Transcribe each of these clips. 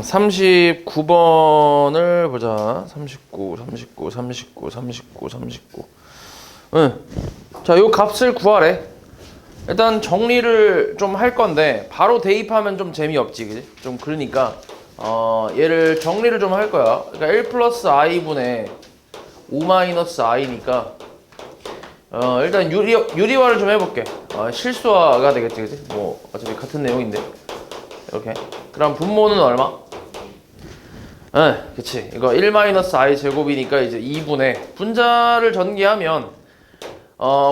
39번을 보자. 39. 응. 자, 요 값을 구하래. 일단 정리를 좀 할 건데 바로 대입하면 좀 재미없지, 그지? 좀 그러니까 얘를 정리를 좀 할 거야. 그러니까 1 플러스 i분의 5 마이너스 i니까 일단 유리화를 좀 해볼게. 실수화가 되겠지, 그지? 뭐 어차피 같은 내용인데 이렇게. 그럼 분모는 얼마? 그치. 이거 1 마이너스 i 제곱이니까 이제 2분의 분자를 전개하면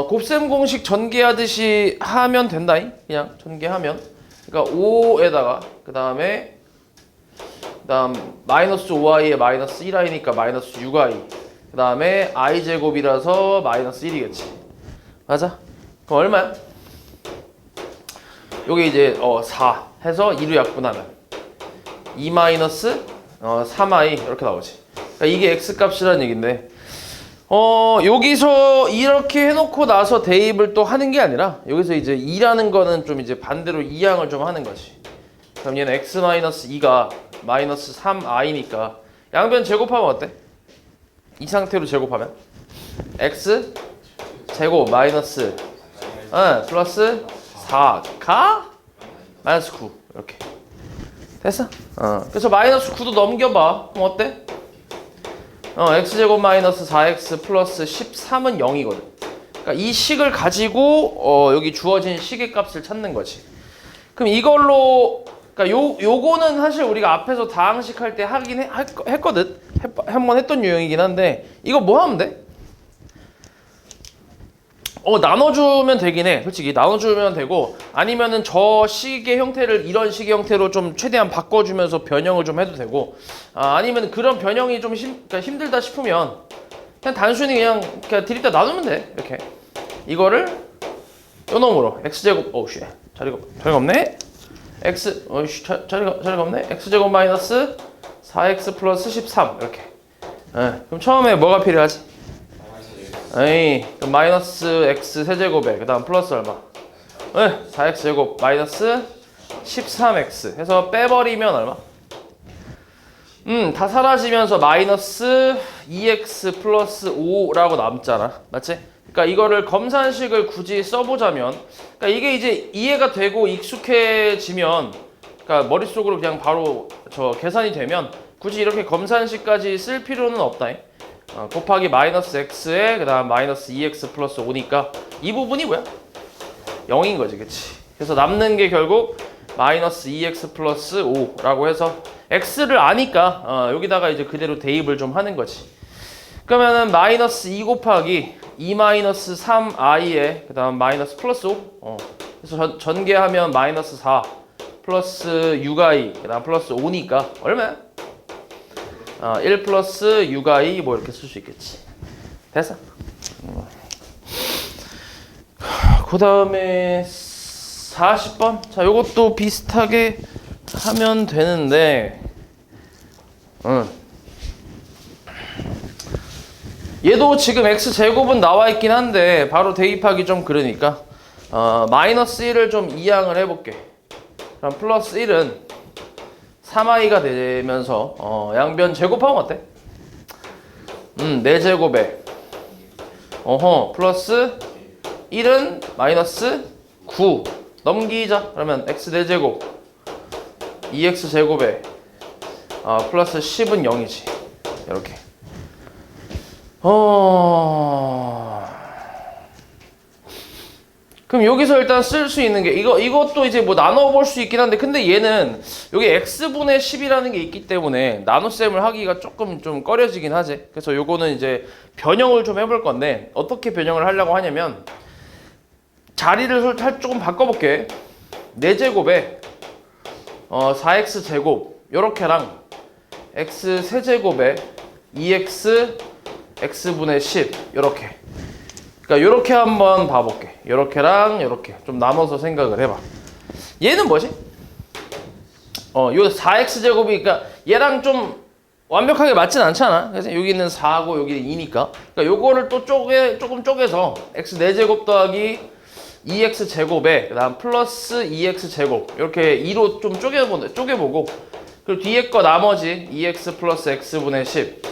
곱셈 공식 전개하듯이 하면 된다잉. 그냥 전개하면. 그러니까 5에다가 그 다음 마이너스 5i에 마이너스 1i니까 마이너스 6i. 그 다음에 i 제곱이라서 마이너스 1이겠지. 맞아? 그럼 얼마야? 여기 이제 4 해서 2로 약분하면 2 마이너스 3i 이렇게 나오지. 그러니까 이게 x 값이라는 얘긴데 여기서 이렇게 해놓고 나서 대입을 또 하는 게 아니라 여기서 이제 2라는 거는 좀 이제 반대로 이항을 좀 하는 거지. 그럼 얘는 x 마이너스 2가 마이너스 3i니까 양변 제곱하면 어때? 이 상태로 제곱하면 x 제곱 마이너스 플러스 4가 마이너스 9 이렇게 됐어? 그래서 마이너스 9도 넘겨봐. 그럼 어때? x제곱 마이너스 4x 플러스 13은 0이거든. 그러니까 이 식을 가지고 여기 주어진 식의 값을 찾는 거지. 그럼 이걸로 그러니까 요거는 사실 우리가 앞에서 다항식 할 때 하긴 했거든. 한번 했던 유형이긴 한데 이거 뭐 하면 돼? 나눠주면 되긴 해. 솔직히 나눠주면 되고 아니면은 저 식의 형태를 이런 식의 형태로 좀 최대한 바꿔주면서 변형을 좀 해도 되고 아니면 그런 변형이 좀 그러니까 힘들다 싶으면 그냥 단순히 그냥 들이다 나누면 돼. 이렇게 이거를 요 놈으로 x제곱 자리가 없네. 자리가 없네. x제곱 마이너스 4x 플러스 13 이렇게. 그럼 처음에 뭐가 필요하지? 그럼 마이너스 x 세제곱에 그 다음 플러스 얼마? 4x 제곱 마이너스 13x 해서 빼버리면 얼마? 다 사라지면서 마이너스 2x 플러스 5라고 남잖아. 맞지? 그러니까 이거를 검산식을 굳이 써보자면 그러니까 이게 이제 이해가 되고 익숙해지면 그러니까 머릿속으로 그냥 바로 계산이 되면 굳이 이렇게 검산식까지 쓸 필요는 없다. 곱하기 마이너스 x에 그 다음 마이너스 2x 플러스 5니까 이 부분이 뭐야? 0인 거지, 그치? 그래서 남는 게 결국 마이너스 2x 플러스 5라고 해서 x를 아니까 여기다가 이제 그대로 대입을 좀 하는 거지. 그러면은 마이너스 2 곱하기 2 마이너스 3i에 그 다음 마이너스 플러스 5 그래서 전개하면 마이너스 4 플러스 6i 그 다음 플러스 5니까 얼마야? 1 플러스 6i 뭐 이렇게 쓸 수 있겠지. 됐어? 그 다음에 40번. 자, 요것도 비슷하게 하면 되는데, 얘도 지금 x제곱은 나와 있긴 한데, 바로 대입하기 좀 그러니까, 마이너스 1을 좀 이항을 해볼게. 그럼 플러스 1은 3i가 되면서 양변 제곱하면 어때? 4제곱에 플러스 1은 마이너스 9 넘기자. 그러면 x 4제곱 2x 제곱에 플러스 10은 0이지. 이렇게 그럼 여기서 일단 쓸 수 있는 게 이것도 이제 뭐 나눠 볼 수 있긴 한데 근데 얘는 여기 x분의 10이라는 게 있기 때문에 나눗셈을 하기가 조금 좀 꺼려지긴 하지. 그래서 요거는 이제 변형을 좀 해볼 건데 어떻게 변형을 하려고 하냐면 자리를 조금 바꿔볼게. 4제곱에 4x 제곱 요렇게랑 x 세제곱에 2x x분의 10 요렇게. 그러니까 요렇게 한번 봐볼게. 요렇게랑 요렇게 좀 나눠서 생각을 해봐. 얘는 뭐지? 요 4x 제곱이 그러니까 얘랑 좀 완벽하게 맞진 않잖아. 그래서 여기는 4고 여기는 2니까. 그러니까 요거를 또 조금 쪼개서 x 4제곱 더하기 2x 제곱에 그다음 플러스 2x 제곱 이렇게 2로 좀 쪼개보고 그리고 뒤에 거 나머지 2x 플러스 x분의 10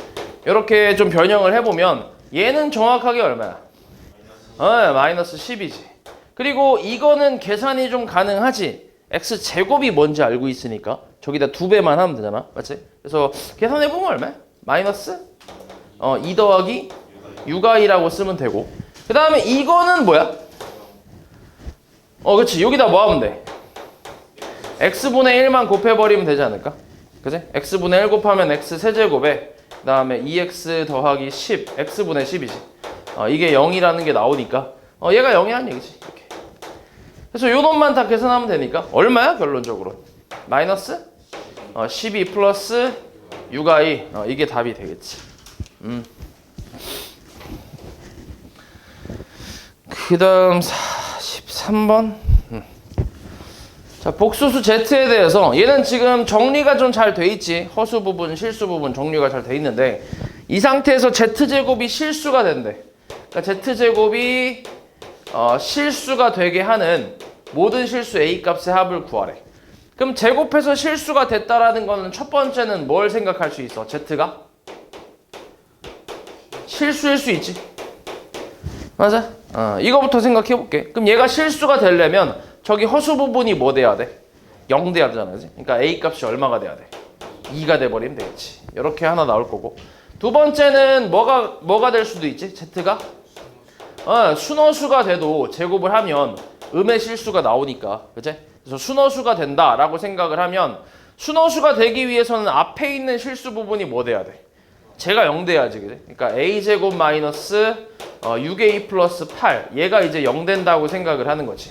이렇게 좀 변형을 해보면 얘는 정확하게 얼마야? 마이너스 10이지. 그리고 이거는 계산이 좀 가능하지. x제곱이 뭔지 알고 있으니까 저기다 2배만 하면 되잖아. 맞지? 그래서 계산해보면 얼마야? 마이너스 2 더하기 6i라고 쓰면 되고, 그 다음에 이거는 뭐야? 그치. 여기다 뭐 하면 돼? x분의 1만 곱해버리면 되지 않을까? 그치? x분의 1 곱하면 x 세제곱에 그 다음에 2x 더하기 10 x분의 10이지. 이게 0이라는 게 나오니까 얘가 0이라는 얘기지. 이렇게. 그래서 요 놈만 다 계산하면 되니까 얼마야 결론적으로? 마이너스 12 플러스 6i 이게 답이 되겠지. 그 다음 43번. 자, 복소수 Z에 대해서 얘는 지금 정리가 좀 잘 돼 있지. 허수 부분, 실수 부분 정리가 잘 돼 있는데 이 상태에서 Z제곱이 실수가 된대. 그러니까 Z제곱이 실수가 되게 하는 모든 실수 A 값의 합을 구하래. 그럼 제곱해서 실수가 됐다라는 거는 첫 번째는 뭘 생각할 수 있어? Z가? 실수일 수 있지. 맞아? 이거부터 생각해 볼게. 그럼 얘가 실수가 되려면 저기 허수 부분이 뭐 돼야 돼? 0 돼야 되잖아. 그치? 그러니까 A 값이 얼마가 돼야 돼? 2가 돼버리면 되겠지. 이렇게 하나 나올 거고. 두 번째는 뭐가 될 수도 있지? Z가? 순허수가 돼도 제곱을 하면 음의 실수가 나오니까. 그치? 그래서 순허수가 된다라고 생각을 하면 순허수가 되기 위해서는 앞에 있는 실수 부분이 뭐 돼야 돼? 제가 0 돼야지. 그치? 그러니까 A제곱 마이너스 6A 플러스 8 얘가 이제 0 된다고 생각을 하는 거지.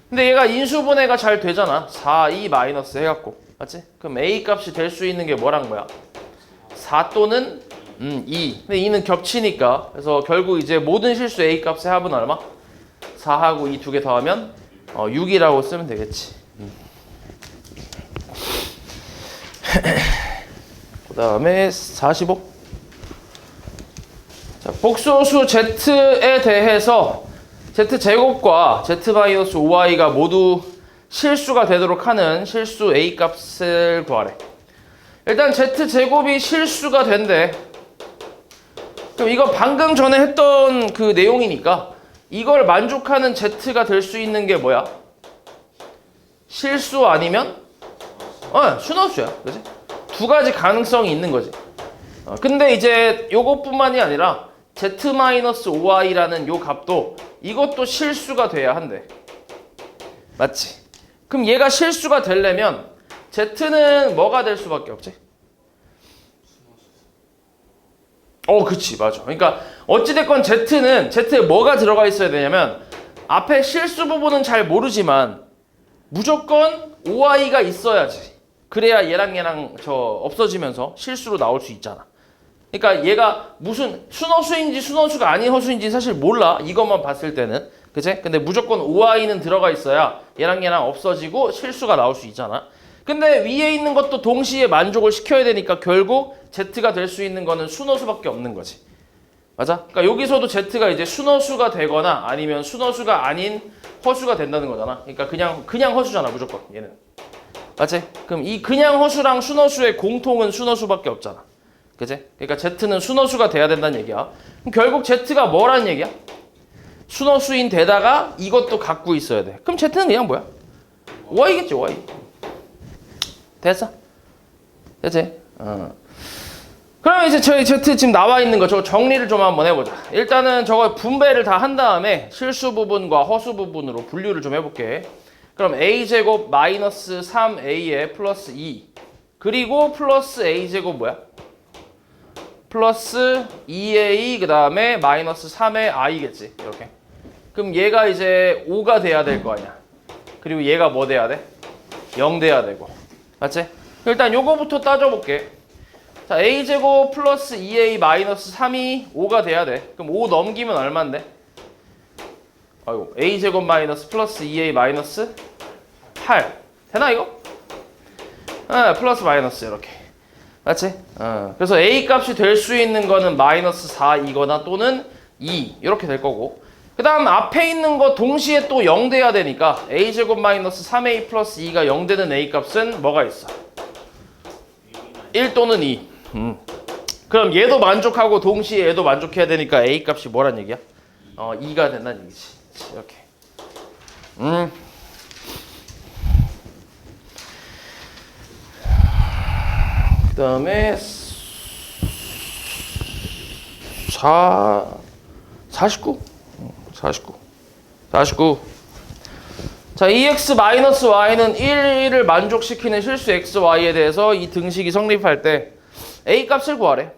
근데 얘가 인수분해가 잘 되잖아. 4, 2 마이너스 해갖고. 맞지? 그럼 A 값이 될 수 있는 게 뭐란 거야? 4 또는 2. 근데 2는 겹치니까. 그래서 결국 이제 모든 실수 A 값의 합은 얼마? 4하고 2 두 개 더하면 6이라고 쓰면 되겠지. 그 다음에 45. 자, 복소수 Z에 대해서 Z제곱과 Z-5i가 모두 실수가 되도록 하는 실수 A 값을 구하래. 일단 Z제곱이 실수가 된대. 그럼 이거 방금 전에 했던 그 내용이니까 이걸 만족하는 Z가 될 수 있는 게 뭐야? 실수 아니면? 순허수야. 그치? 두 가지 가능성이 있는 거지. 근데 이제 요것뿐만이 아니라 Z-5i라는 요 값도 이것도 실수가 돼야 한대. 맞지? 그럼 얘가 실수가 되려면 Z는 뭐가 될 수밖에 없지? 그치, 맞아. 그러니까 어찌됐건 Z에 뭐가 들어가 있어야 되냐면 앞에 실수 부분은 잘 모르지만 무조건 5i가 있어야지. 그래야 얘랑 없어지면서 실수로 나올 수 있잖아. 그러니까 얘가 무슨 순허수인지 순허수가 아닌 허수인지 사실 몰라. 이것만 봤을 때는. 그치? 근데 무조건 5i는 들어가 있어야 얘랑 없어지고 실수가 나올 수 있잖아. 근데 위에 있는 것도 동시에 만족을 시켜야 되니까 결국 Z가 될 수 있는 거는 순허수밖에 없는 거지. 맞아? 그러니까 여기서도 Z가 이제 순허수가 되거나 아니면 순허수가 아닌 허수가 된다는 거잖아. 그러니까 그냥 허수잖아, 무조건 얘는. 맞지? 그럼 이 그냥 허수랑 순허수의 공통은 순허수밖에 없잖아. 그치? 그러니까 Z는 순허수가 돼야 된다는 얘기야. 그럼 결국 Z가 뭐라는 얘기야? 순허수인 데다가 이것도 갖고 있어야 돼. 그럼 Z는 그냥 뭐야? Y겠지, Y. 됐어? 됐지? 그러면 이제 저희 Z 지금 나와 있는 거 저거 정리를 좀 한번 해보자. 일단은 저거 분배를 다 한 다음에 실수 부분과 허수 부분으로 분류를 좀 해볼게. 그럼 A제곱 마이너스 3A에 플러스 2 그리고 플러스 A제곱 뭐야? 플러스 2A 그 다음에 마이너스 3의 i겠지. 이렇게. 그럼 얘가 이제 5가 돼야 될 거 아니야. 그리고 얘가 뭐 돼야 돼? 0 돼야 되고. 맞지? 일단 요거부터 따져볼게. 자, A제곱 플러스 2A 마이너스 3이 5가 돼야 돼. 그럼 5 넘기면 얼만데? 아이고, A제곱 마이너스 플러스 2A 마이너스 8 되나 이거? 플러스 마이너스 이렇게. 맞지? 그래서 A 값이 될 수 있는 거는 마이너스 4이거나 또는 2 이렇게 될 거고, 그 다음 앞에 있는 거 동시에 또 0 돼야 되니까 A제곱 마이너스 3A 플러스 2가 0 되는 A 값은 뭐가 있어? 1 또는 2. 그럼 얘도 만족하고 동시에 얘도 만족해야 되니까 A 값이 뭐란 얘기야? 2가 된다는 얘기지. 이렇게. 그 다음에 49. 49. 자, EX-Y는 1을 만족시키는 실수 XY에 대해서 이 등식이 성립할 때 A 값을 구하래.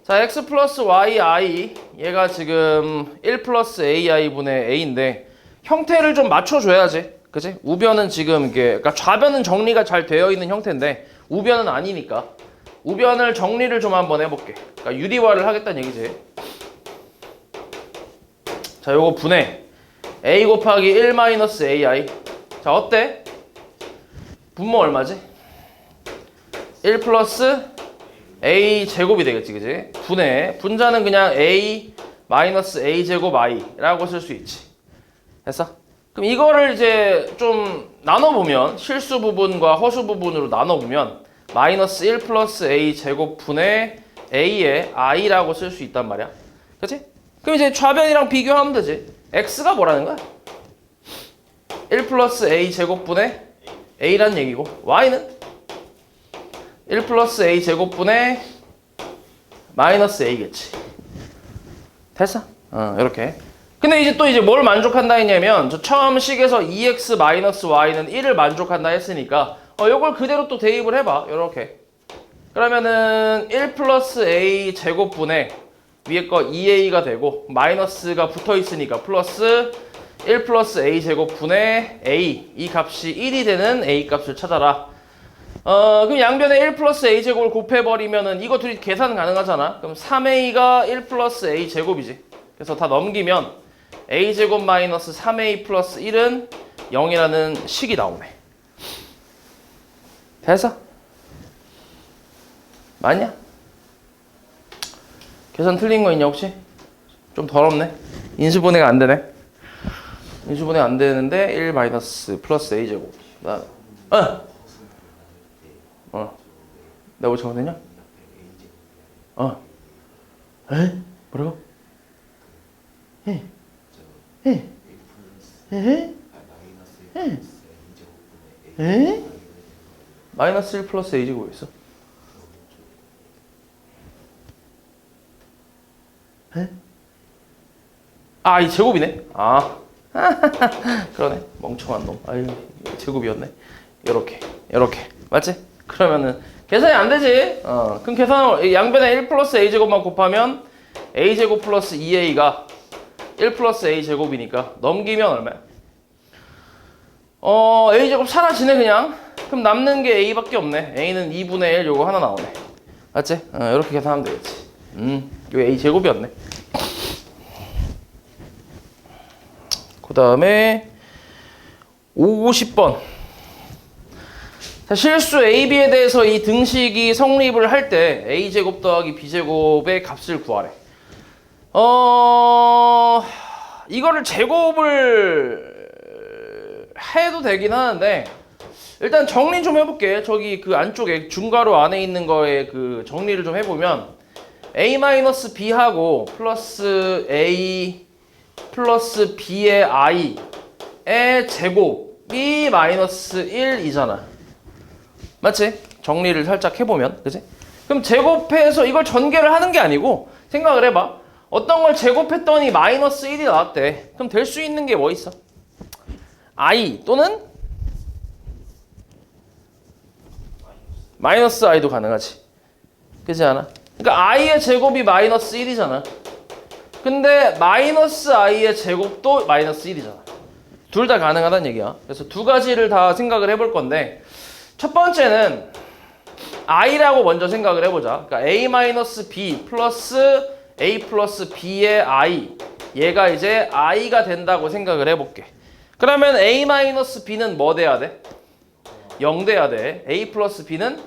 자, X 플러스 YI 얘가 지금 1 플러스 AI분의 A인데 형태를 좀 맞춰줘야지. 그치? 우변은 지금 이게, 그러니까 좌변은 정리가 잘 되어 있는 형태인데 우변은 아니니까 우변을 정리를 좀 한번 해볼게. 그러니까 유리화를 하겠다는 얘기지. 자, 요거 분해 A 곱하기 1 마이너스 AI. 자, 어때? 분모 얼마지? 1 플러스 A 제곱이 되겠지, 그지? 분해 분자는 그냥 A 마이너스 A 제곱 I라고 쓸 수 있지. 됐어? 그럼 이거를 이제 좀 나눠보면 실수 부분과 허수 부분으로 나눠보면 마이너스 1 플러스 A 제곱 분의 A의 I라고 쓸 수 있단 말이야. 그치? 그럼 이제 좌변이랑 비교하면 되지. X가 뭐라는 거야? 1 플러스 A 제곱 분의 A란 얘기고 Y는 1 플러스 A 제곱 분의 마이너스 A겠지. 됐어? 이렇게. 근데 이제 또 이제 뭘 만족한다 했냐면 저 처음 식에서 EX 마이너스 Y는 1을 만족한다 했으니까 요걸 그대로 또 대입을 해봐. 요렇게. 그러면은 1 플러스 A 제곱분의 위에 거 2A가 되고 마이너스가 붙어 있으니까 플러스 1 플러스 A 제곱분의 A 이 값이 1이 되는 A 값을 찾아라. 그럼 양변에 1 플러스 A 제곱을 곱해버리면은 이거 둘이 계산 가능하잖아. 그럼 3A가 1 플러스 A 제곱이지. 그래서 다 넘기면 A 제곱 마이너스 3A 플러스 1은 0이라는 식이 나오네. 됐어? 맞냐? 계산 틀린 거 있냐 혹시? 좀 더럽네. 인수분해가 안 되네. 인수분해 안 되는데 1 마이너스 플러스 A 제곱. 내가 뭐 적어냈냐? 에? 뭐라고? 마이너스 1 플러스 A 제곱이 있어? 이 제곱이네. 그러네. 멍청한 놈. 아유, 제곱이었네. 요렇게 맞지? 그러면은 계산이 안 되지. 그럼 계산을 양변에 1 플러스 A 제곱만 곱하면 A 제곱 플러스 2A가 1 플러스 A 제곱이니까 넘기면 얼마야? A 제곱 사라지네 그냥. 그럼 남는 게 A밖에 없네. A는 2분의 1 요거 하나 나오네. 맞지? 이렇게 계산하면 되겠지. 요 A 제곱이었네. 그 다음에 50번. 자, 실수 AB에 대해서 이 등식이 성립을 할 때 A제곱 더하기 B제곱의 값을 구하래. 이거를 제곱을 해도 되긴 하는데 일단 정리 좀 해볼게. 저기 그 안쪽에 중괄호 안에 있는 거에 그 정리를 좀 해보면 A-B하고 플러스 A 플러스 B의 I의 제곱이 마이너스 1이잖아. 맞지? 정리를 살짝 해보면. 그치? 그럼 제곱해서 이걸 전개를 하는 게 아니고 생각을 해봐. 어떤 걸 제곱했더니 마이너스 1이 나왔대. 그럼 될 수 있는 게 뭐 있어? I 또는 마이너스 I도 가능하지. 그렇지 않아? 그러니까 I의 제곱이 마이너스 1이잖아. 근데 마이너스 I의 제곱도 마이너스 1이잖아. 둘 다 가능하다는 얘기야. 그래서 두 가지를 다 생각을 해볼 건데 첫 번째는 I라고 먼저 생각을 해보자. 그러니까 A-B 플러스 A 플러스 B의 I 얘가 이제 I가 된다고 생각을 해볼게. 그러면 A-B는 뭐 돼야 돼? 0 돼야 돼. A 플러스 B는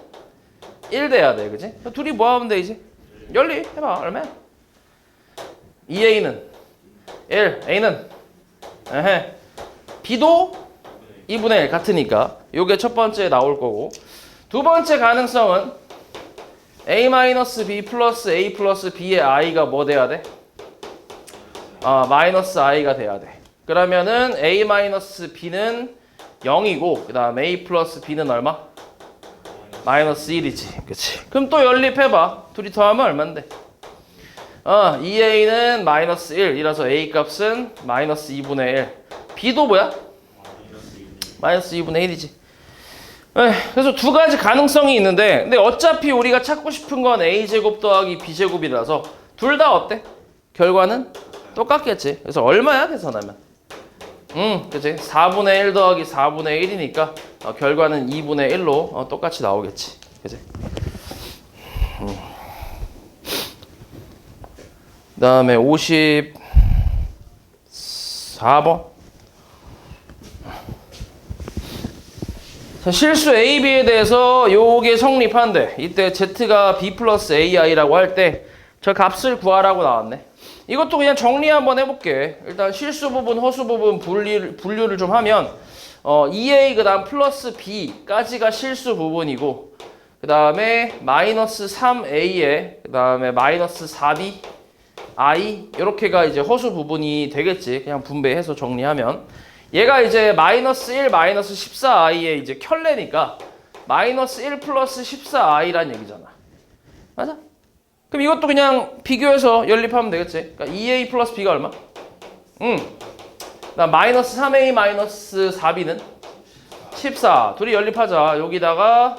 1 돼야 돼. 그치? 둘이 뭐 하면 돼 이제? 열리 해봐. 얼마야? 2A는 1, A는 B도 2분의 1 같으니까 요게 첫 번째 나올 거고 두 번째 가능성은 a-b 플러스 a 플러스 b의 i가 뭐 돼야 돼? 마이너스 i가 돼야 돼. 그러면은 a-b는 0이고 그 다음 a 플러스 b는 얼마? 마이너스 1이지. 그치? 그럼 또 연립해봐. 둘이 더하면 얼만데? 2a는 마이너스 1이라서 a 값은 마이너스 2분의 1. b도 뭐야? 마이너스 2분의 1이지. 그래서 두 가지 가능성이 있는데 근데 어차피 우리가 찾고 싶은 건 a제곱 더하기 b제곱이라서 둘 다 어때? 결과는 똑같겠지. 그래서 얼마야 계산하면? 그치? 4분의 1 더하기 4분의 1이니까 결과는 2분의 1로 똑같이 나오겠지. 그치? 그 다음에 54번. 자, 실수 A, B에 대해서 요게 성립한대. 이때 Z가 B 플러스 AI라고 할 때 저 값을 구하라고 나왔네. 이것도 그냥 정리 한번 해볼게. 일단 실수 부분, 허수 부분 분류를 좀 하면 2A 그 다음 플러스 B까지가 실수 부분이고 그 다음에 마이너스 3A에 그 다음에 마이너스 4B I 이렇게가 이제 허수 부분이 되겠지. 그냥 분배해서 정리하면 얘가 이제 마이너스 1 마이너스 14I의 이제 켤레니까 마이너스 1 플러스 14I란 얘기잖아. 맞아? 그럼 이것도 그냥 비교해서 연립하면 되겠지. 그러니까 2A 플러스 B가 얼마? 나 마이너스 3A 마이너스 4B는 14. 둘이 연립하자. 여기다가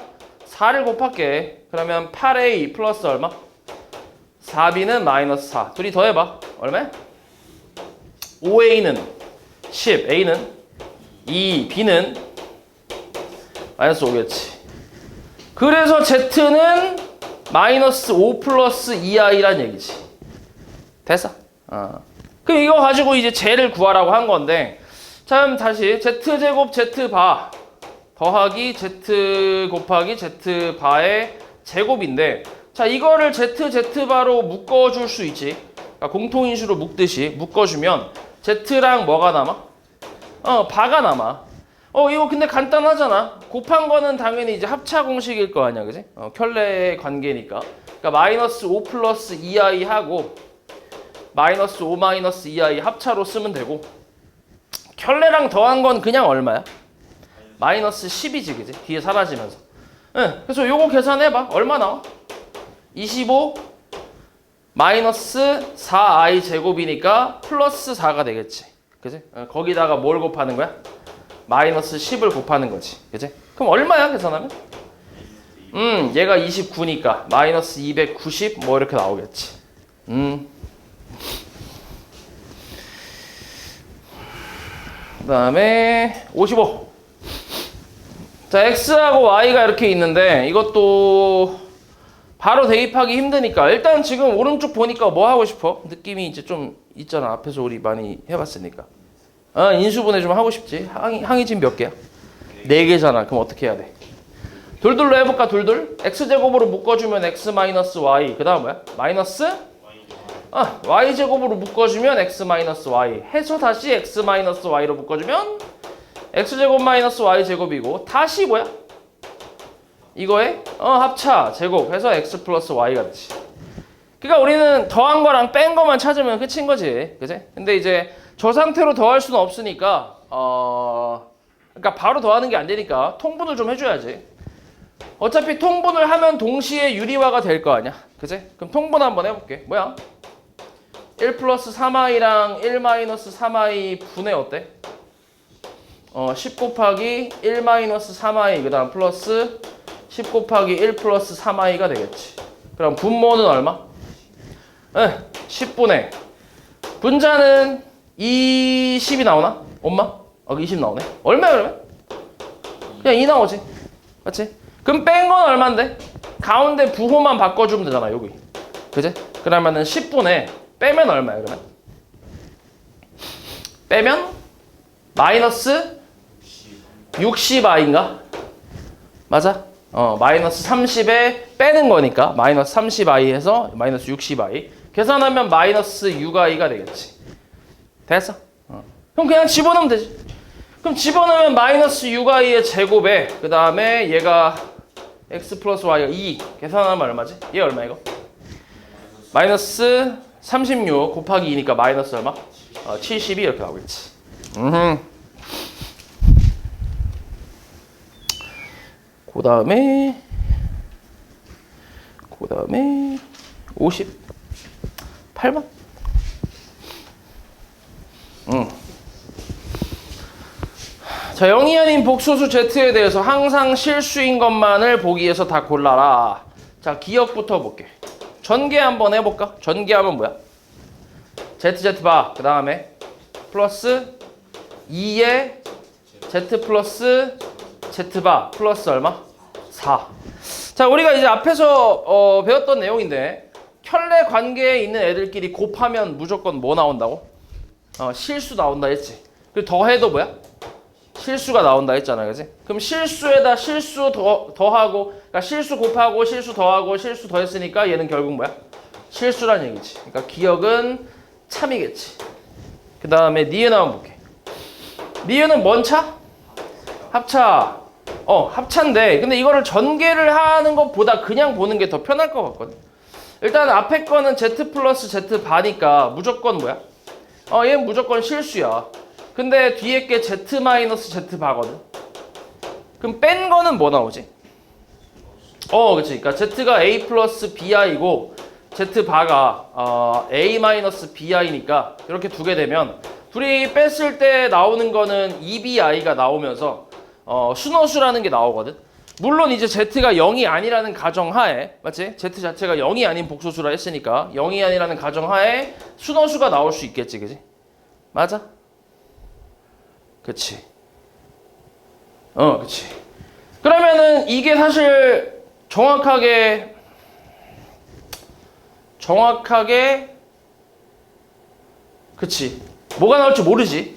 4를 곱할게. 그러면 8A 플러스 얼마? 4B는 마이너스 4. 둘이 더해봐. 얼마야? 5A는 10. A는 2. B는 마이너스 5겠지. 그래서 Z는 마이너스 5 플러스 2i란 얘기지. 됐어? 그럼 이거 가지고 이제 Z를 구하라고 한 건데 참 다시 Z제곱 Z바 더하기 Z 곱하기 Z바의 제곱인데 자 이거를 Z바로 묶어줄 수 있지. 그러니까 공통인수로 묶듯이 묶어주면 Z랑 뭐가 남아? 바가 남아. 이거 근데 간단하잖아. 곱한 거는 당연히 이제 합차 공식일 거 아니야, 그지? 켤레의 관계니까. 그러니까 마이너스 5 플러스 2i 하고 마이너스 5 마이너스 2i 합차로 쓰면 되고 켤레랑 더한 건 그냥 얼마야? 마이너스 10이지, 그지? 뒤에 사라지면서. 그래서 요거 계산해봐. 얼마 나와? 25 마이너스 4i 제곱이니까 플러스 4가 되겠지. 그지? 거기다가 뭘 곱하는 거야? 마이너스 10을 곱하는 거지. 그지? 그럼 얼마야 계산하면? 얘가 29니까 마이너스 290 뭐 이렇게 나오겠지. 그 다음에 55. 자, X하고 Y가 이렇게 있는데 이것도 바로 대입하기 힘드니까 일단 지금 오른쪽 보니까 뭐 하고 싶어? 느낌이 이제 좀 있잖아. 앞에서 우리 많이 해봤으니까. 인수분해 좀 하고 싶지. 항이 지금 몇 개야? 4개잖아. 그럼 어떻게 해야 돼? 둘둘로 해볼까? 둘둘? X제곱으로 묶어주면 X 마이너스 Y. 그 다음 뭐야? 마이너스? Y제곱으로 묶어주면 X 마이너스 Y. 해서 다시 X 마이너스 Y로 묶어주면 X제곱 마이너스 Y제곱이고 다시 뭐야? 이거에 합차 제곱 해서 X 플러스 Y가 되지. 그러니까 우리는 더한 거랑 뺀 거만 찾으면 끝인 거지. 그치? 근데 이제 저 상태로 더할 수는 없으니까 그러니까 바로 더하는 게 안 되니까 통분을 좀 해줘야지. 어차피 통분을 하면 동시에 유리화가 될 거 아니야. 그치? 그럼 통분 한번 해볼게. 뭐야? 1 플러스 3i랑 1 마이너스 3i 분의 어때? 10 곱하기 1 마이너스 3i 그 다음 플러스 10 곱하기 1 플러스 3i가 되겠지. 그럼 분모는 얼마? 10분의 분자는 20이 나오나? 엄마? 20 나오네. 얼마야 그러면? 그냥 2 나오지. 맞지? 그럼 뺀 건 얼만데? 가운데 부호만 바꿔주면 되잖아 여기. 그지? 그러면은 10분의 빼면 얼마야 그러면? 빼면 마이너스 60i인가? 맞아? 마이너스 30에 빼는 거니까 마이너스 30i 해서 마이너스 60i 계산하면 마이너스 6i가 되겠지. 됐어? 그럼 그냥 집어넣으면 되지. 그럼 집어넣으면 마이너스 6i의 제곱에 그 다음에 얘가 x 플러스 y가 2 계산하면 얼마지? 얘 얼마 이거? 마이너스 36 곱하기 2니까 마이너스 얼마? 72 이렇게 나오겠지. 그 다음에 58번. 자, 0이 아닌 복소수 z에 대해서 항상 실수인 것만을 보기 위해서 다 골라라. 자, 기억부터 볼게. 전개 한번 해볼까? 전개하면 뭐야? z 바, 그 다음에 플러스 2에 z 플러스 z 바 플러스 얼마? 4. 자, 우리가 이제 앞에서 배웠던 내용인데 켤레 관계에 있는 애들끼리 곱하면 무조건 뭐 나온다고? 실수 나온다 했지. 그리고 더해도 뭐야? 실수가 나온다 했잖아, 그지? 그럼 실수에다 실수 더하고, 그러니까 실수 곱하고 실수 더하고 실수 더했으니까 얘는 결국 뭐야? 실수란 얘기지. 그러니까 기억은 참이겠지. 그 다음에 니은 한번 볼게. 니은은 뭔 차? 합차. 합차인데 근데 이거를 전개를 하는 것보다 그냥 보는 게 더 편할 것 같거든. 일단 앞에 거는 z 플러스 z 바니까 무조건 뭐야? 얘는 무조건 실수야. 근데 뒤에 게 z 마이너스 z 바거든. 그럼 뺀 거는 뭐 나오지? 그치. 그러니까 z가 a 플러스 bi고 z 바가 a 마이너스 bi니까 이렇게 두게 되면 둘이 뺐을 때 나오는 거는 2bi가 나오면서 순호수라는 게 나오거든. 물론 이제 z가 0이 아니라는 가정하에, 맞지? z 자체가 0이 아닌 복소수라 했으니까 0이 아니라는 가정하에 순호수가 나올 수 있겠지, 그지? 맞아? 그치. 그치. 그러면은 이게 사실 정확하게 그치. 뭐가 나올지 모르지.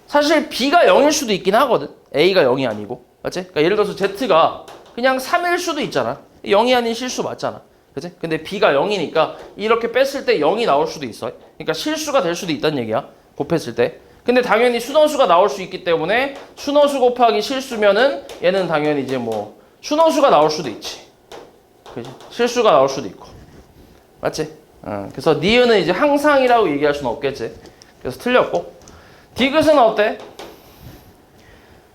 사실 b가 0일 수도 있긴 하거든. a가 0이 아니고. 맞지? 그러니까 예를 들어서 z가 그냥 3일 수도 있잖아. 0이 아닌 실수 맞잖아. 그치? 근데 b가 0이니까 이렇게 뺐을 때 0이 나올 수도 있어. 그러니까 실수가 될 수도 있다는 얘기야. 곱했을 때. 근데 당연히 순허수가 나올 수 있기 때문에 순허수 곱하기 실수면은 얘는 당연히 이제 뭐 순허수가 나올 수도 있지. 그치? 실수가 나올 수도 있고. 맞지? 그래서 니은은 이제 항상이라고 얘기할 수는 없겠지. 그래서 틀렸고. 디귿은 어때?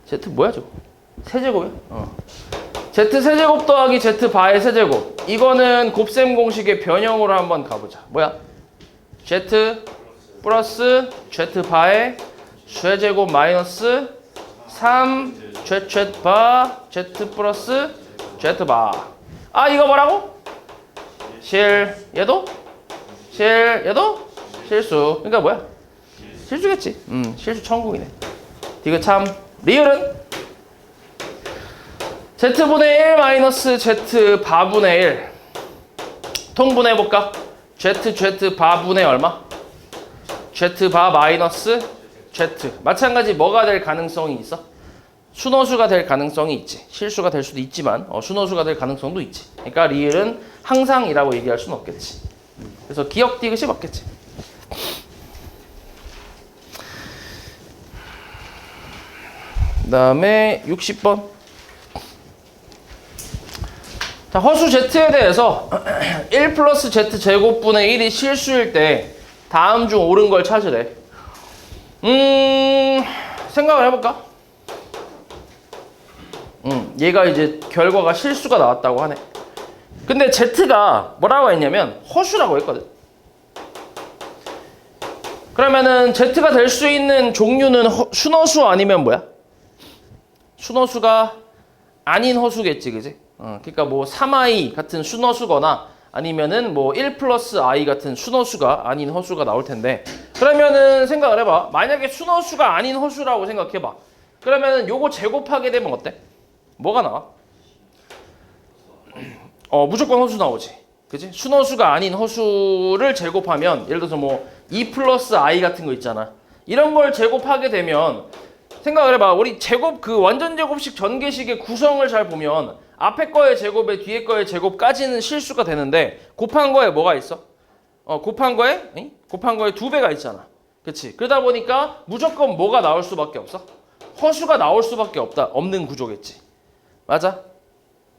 Z 뭐야 저거? 세제곱이야? Z 세제곱 더하기 Z 바의 세제곱. 이거는 곱셈 공식의 변형으로 한번 가보자. 뭐야? Z 플러스 Z 바의 세제곱 마이너스 3 Z 바 Z 플러스 Z 바. 이거 뭐라고? 얘도 실수. 그러니까 뭐야? 실수겠지. 실수 천국이네. 디귿 참. 리을은 z분의 1 마이너스 z 바분의 1 통분해볼까? z 바분의 얼마? z 바 마이너스 z. 마찬가지 뭐가 될 가능성이 있어? 순호수가 될 가능성이 있지. 실수가 될 수도 있지만 순호수가 될 가능성도 있지. 그러니까 리을은 항상이라고 얘기할 수는 없겠지. 그래서 기억 디귿이 맞겠지. 그 다음에 60번. 자, 허수 z에 대해서 1 플러스 z 제곱분의 1이 실수일 때 다음 중 옳은 걸 찾으래. 생각을 해볼까? 얘가 이제 결과가 실수가 나왔다고 하네. 근데 z가 뭐라고 했냐면 허수라고 했거든. 그러면은 z가 될 수 있는 종류는 순허수 아니면 뭐야? 순허수가 아닌 허수겠지, 그지? 그러니까 뭐 3i 같은 순허수거나 아니면은 뭐 1 플러스 i 같은 순허수가 아닌 허수가 나올 텐데, 그러면은 생각을 해봐. 만약에 순허수가 아닌 허수라고 생각해봐. 그러면은 요거 제곱하게 되면 어때? 뭐가 나와? 무조건 허수 나오지. 그지? 순허수가 아닌 허수를 제곱하면 예를 들어서 뭐 2 플러스 i 같은 거 있잖아. 이런 걸 제곱하게 되면 생각을 해봐. 우리 제곱 그 완전 제곱식 전개식의 구성을 잘 보면 앞에 거의 제곱에 뒤에 거의 제곱까지는 실수가 되는데 곱한 거에 뭐가 있어? 곱한 거에 2배가 있잖아. 그치? 그러다 보니까 무조건 뭐가 나올 수밖에 없어? 허수가 나올 수밖에 없는 구조겠지. 맞아?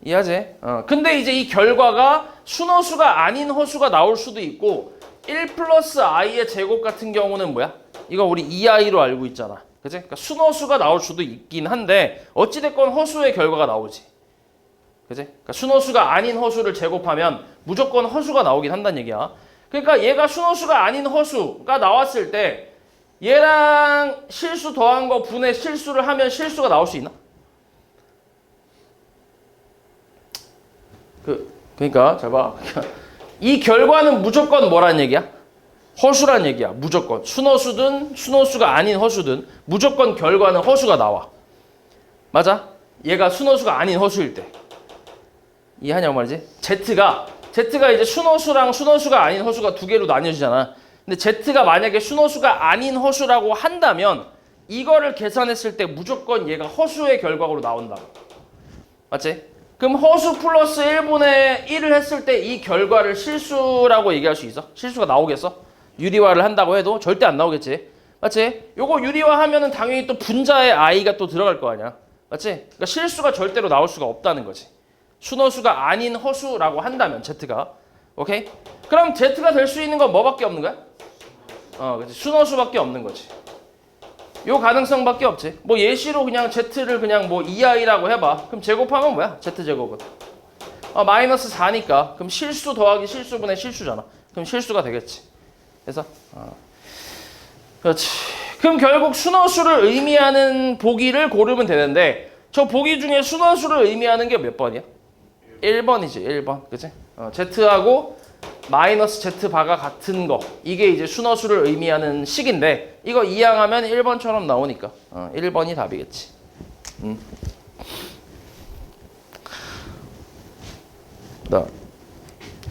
이해하지? 근데 이제 이 결과가 순허수가 아닌 허수가 나올 수도 있고 1 플러스 i의 제곱 같은 경우는 뭐야? 이거 우리 2i로 알고 있잖아. 그치? 그러니까 순허수가 나올 수도 있긴 한데 어찌됐건 허수의 결과가 나오지. 그치? 그러니까 순허수가 아닌 허수를 제곱하면 무조건 허수가 나오긴 한다는 얘기야. 그러니까 얘가 순허수가 아닌 허수가 나왔을 때 얘랑 실수 더한 거 분의 실수를 하면 실수가 나올 수 있나? 그러니까 잘 봐. 이 결과는 무조건 뭐란 얘기야? 허수란 얘기야. 무조건. 순허수든 순허수가 아닌 허수든 무조건 결과는 허수가 나와. 맞아? 얘가 순허수가 아닌 허수일 때. 이해하냐고 말이지? Z가 이제 순허수랑 순허수가 아닌 허수가 두 개로 나뉘어지잖아. 근데 Z가 만약에 순허수가 아닌 허수라고 한다면 이거를 계산했을 때 무조건 얘가 허수의 결과로 나온다. 맞지? 그럼 허수 플러스 1분의 1을 했을 때 이 결과를 실수라고 얘기할 수 있어? 실수가 나오겠어? 유리화를 한다고 해도 절대 안 나오겠지. 맞지? 요거 유리화하면은 당연히 또 분자에 i가 또 들어갈 거 아니야. 맞지? 그러니까 실수가 절대로 나올 수가 없다는 거지. 순허수가 아닌 허수라고 한다면 Z가. 오케이? 그럼 Z가 될 수 있는 건 뭐밖에 없는 거야? 그렇지. 순허수밖에 없는 거지. 요 가능성밖에 없지. 뭐 예시로 그냥 Z를 그냥 뭐 2i라고 해봐. 그럼 제곱하면 뭐야? Z제곱은. 마이너스 4니까. 그럼 실수 더하기 실수분의 실수잖아. 그럼 실수가 되겠지. 그래서 그렇지. 그럼 결국 순허수를 의미하는 보기를 고르면 되는데 저 보기 중에 순허수를 의미하는 게 몇 번이야? 1번이지. 1번. 그치? Z하고 마이너스 Z바가 같은 거. 이게 이제 순허수를 의미하는 식인데 이거 이항하면 1번처럼 나오니까 1번이 답이겠지.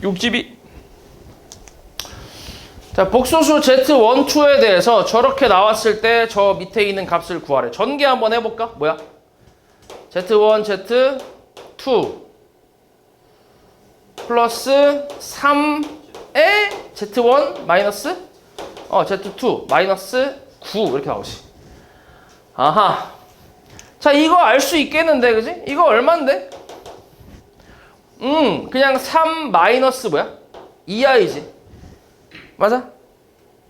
62. 자, 복소수 Z1, 2에 대해서 저렇게 나왔을 때 저 밑에 있는 값을 구하래. 전개 한번 해볼까? 뭐야? Z1, Z2 플러스 3에 Z1 마이너스 Z2 마이너스 9 이렇게 나오지. 아하. 자, 이거 알 수 있겠는데, 그지? 이거 얼만데? 그냥 3 마이너스 뭐야? 2i지. 맞아?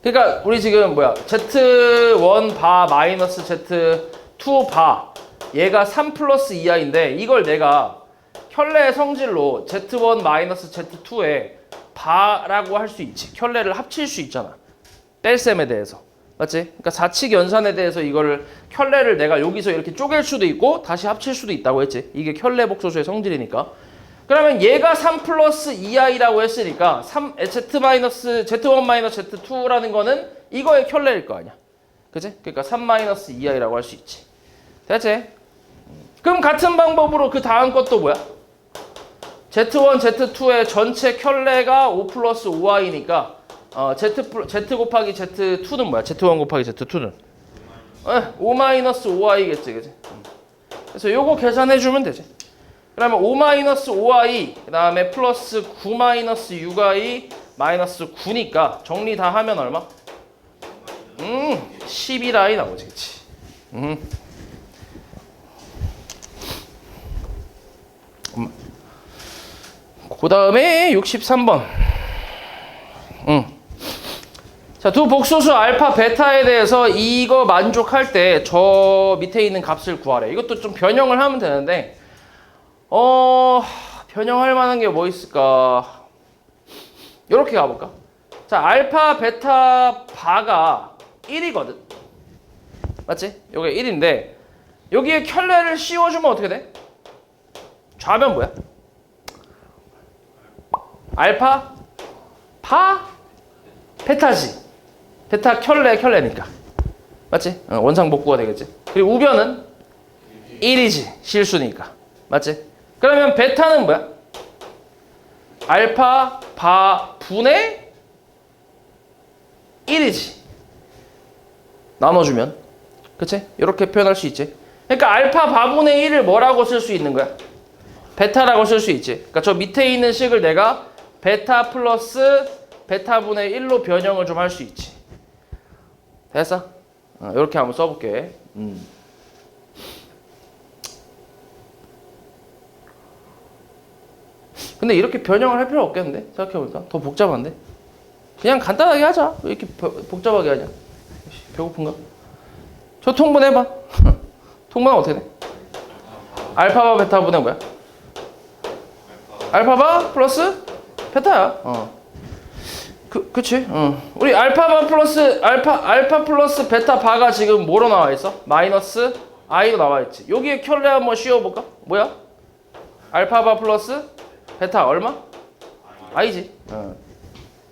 그러니까 우리 지금 뭐야? Z1 바 마이너스 Z2 바 얘가 3 플러스 2i인데 이걸 내가 켤레의 성질로 Z1 마이너스 Z2에 바라고 할 수 있지. 켤레를 합칠 수 있잖아. 뺄셈에 대해서. 맞지? 그러니까 사칙 연산에 대해서 이거를 켤레를 내가 여기서 이렇게 쪼갤 수도 있고 다시 합칠 수도 있다고 했지. 이게 켤레 복소수의 성질이니까. 그러면 얘가 3 플러스 2i라고 했으니까 Z1 마이너스 Z2라는 거는 이거의 켤레일 거 아니야. 그치? 그러니까 3 마이너스 2i라고 할 수 있지. 됐지? 그럼 같은 방법으로 그 다음 것도 뭐야? Z1, Z2의 전체 켤레가 5 플러스 5i니까 Z 곱하기 Z2는 뭐야? Z1 곱하기 Z2는? 5 마이너스 5i겠지. 그치? 그래서 요거 계산해주면 되지. 그러면 5 마이너스 5i 그 다음에 플러스 9 마이너스 6i 마이너스 9니까 정리 다 하면 얼마? 11i 나오지. 그치? 그 다음에 63번. 자, 두 복소수 알파, 베타에 대해서 이거 만족할 때 저 밑에 있는 값을 구하래. 이것도 좀 변형을 하면 되는데 변형할 만한 게 뭐 있을까? 이렇게 가볼까? 자, 알파, 베타, 바가 1이거든. 맞지? 요게 1인데 여기에 켤레를 씌워주면 어떻게 돼? 좌변 뭐야? 알파, 파, 베타지. 베타 켤레니까. 맞지? 원상 복구가 되겠지. 그리고 우변은 1이지. 실수니까. 맞지? 그러면 베타는 뭐야? 알파, 바, 분의 1이지. 나눠주면. 그치? 이렇게 표현할 수 있지. 그러니까 알파, 바분의 1을 뭐라고 쓸 수 있는 거야? 베타라고 쓸 수 있지. 그러니까 저 밑에 있는 식을 내가 베타 플러스 베타분의 1로 변형을 좀 할 수 있지. 됐어? 이렇게 한번 써볼게. 근데 이렇게 변형을 할 필요 없겠는데? 생각해보니까 더 복잡한데? 그냥 간단하게 하자. 왜 이렇게 복잡하게 하냐? 배고픈가? 저 통분해봐. 통분은 어떻게 돼? 알파바 베타분의 뭐야? 알파바 플러스 베타야. 그치? 우리 알파 플러스 베타 바가 지금 뭐로 나와 있어? 마이너스 i로 나와 있지. 여기에 켤레 한번 씌워볼까? 뭐야? 알파바 플러스 베타 얼마? i지.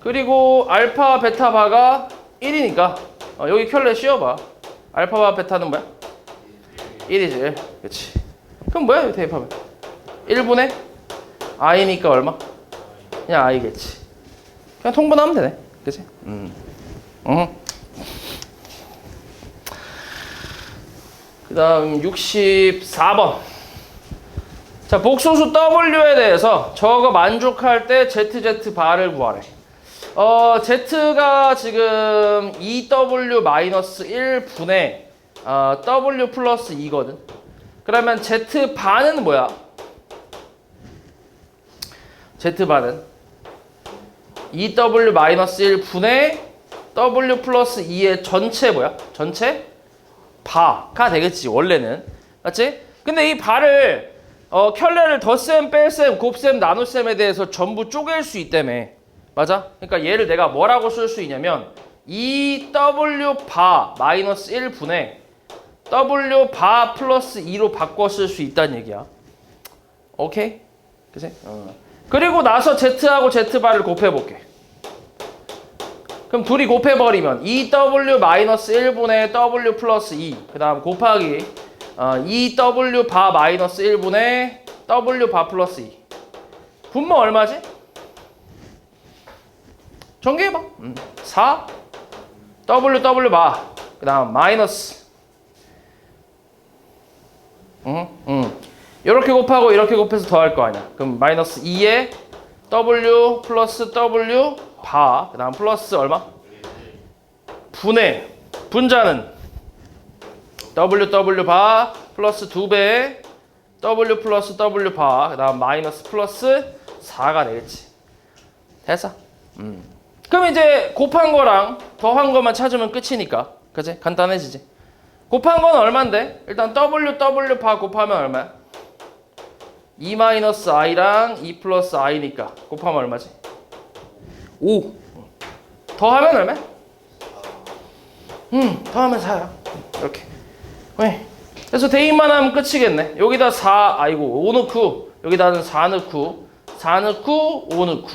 그리고 알파 베타 바가 1이니까 여기 켤레 씌워봐. 알파바 베타는 뭐야? 1이지. 그치. 그럼 뭐야? 대입하면 1분의 i니까 얼마? 그냥 i겠지. 그냥 통분하면 되네. 그치? 그 다음 64번. 자, 복소수 W에 대해서 저거 만족할 때 ZZ 바를 구하래. Z가 지금 2W-1분의 W 플러스 2거든. 그러면 Z 반은 뭐야? Z 반은 2W-1분의 W 플러스 2의 전체 뭐야? 전체 바가 되겠지 원래는. 맞지? 근데 이 바를 켤레를 덧셈, 뺄셈, 곱셈, 나눗셈에 대해서 전부 쪼갤 수 있다며. 맞아? 그러니까 얘를 내가 뭐라고 쓸 수 있냐면 2W 바 마이너스 1분의 W 바 플러스 2로 바꿔 쓸 수 있다는 얘기야. 오케이? 그치? 그리고 나서 Z하고 Z바를 곱해볼게. 그럼 둘이 곱해버리면 2W 마이너스 1분의 W 플러스 2 그 다음 곱하기 2W 바 마이너스 1분의 W 바 플러스 2 분모 얼마지? 전개해봐. 4 W 바 그 다음 마이너스 이렇게 곱하고 이렇게 곱해서 더할 거 아니야. 그럼 마이너스 2에 W 플러스 W 바 그 다음 플러스 얼마? 분의 분자는 W 바 플러스 2배의 W 플러스 W 바 그 다음 마이너스 플러스 4가 되겠지. 됐어? 그럼 이제 곱한 거랑 더한 거만 찾으면 끝이니까. 그치? 간단해지지? 곱한 건 얼만데? 일단 W 바 곱하면 얼마야? 2 마이너스 i랑 2 플러스 i니까 곱하면 얼마지? 5. 더하면 얼마야? 더하면 4야. 이렇게. 왜? 그래서 대입만 하면 끝이겠네. 여기다 4, 아이고 5 넣고 여기다는 4 넣고 4 넣고 5 넣고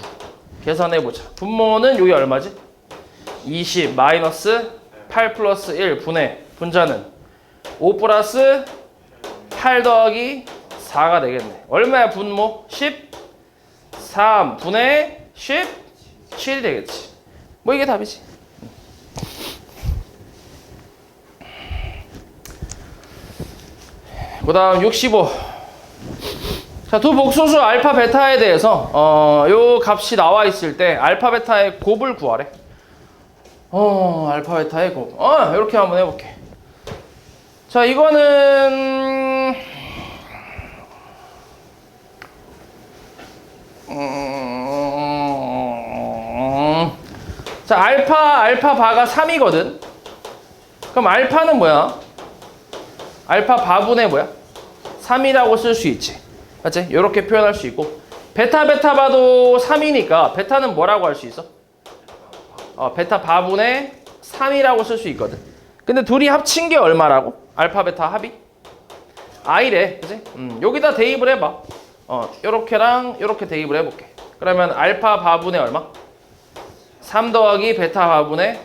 계산해보자. 분모는 여기 얼마지? 20 마이너스 8 플러스 1 분의 분자는 5 플러스 8 더하기 4가 되겠네. 얼마야 분모? 13 분의 17이 되겠지. 뭐 이게 답이지. 그 다음 65. 자, 두 복소수 알파 베타에 대해서 요 값이 나와 있을 때 알파 베타의 곱을 구하래. 알파 베타의 곱. 이렇게 한번 해볼게. 자, 이거는 자, 알파 바가 3이거든. 그럼 알파는 뭐야? 알파 바분의 뭐야? 3이라고 쓸 수 있지. 맞지? 이렇게 표현할 수 있고 베타 바도 3이니까 베타는 뭐라고 할 수 있어? 베타 바분의 3이라고 쓸 수 있거든. 근데 둘이 합친 게 얼마라고? 알파 베타 합이? i래. 그치? 여기다 대입을 해봐. 요렇게랑 요렇게 대입을 해볼게. 그러면 알파 바분의 얼마? 3 더하기 베타 바분의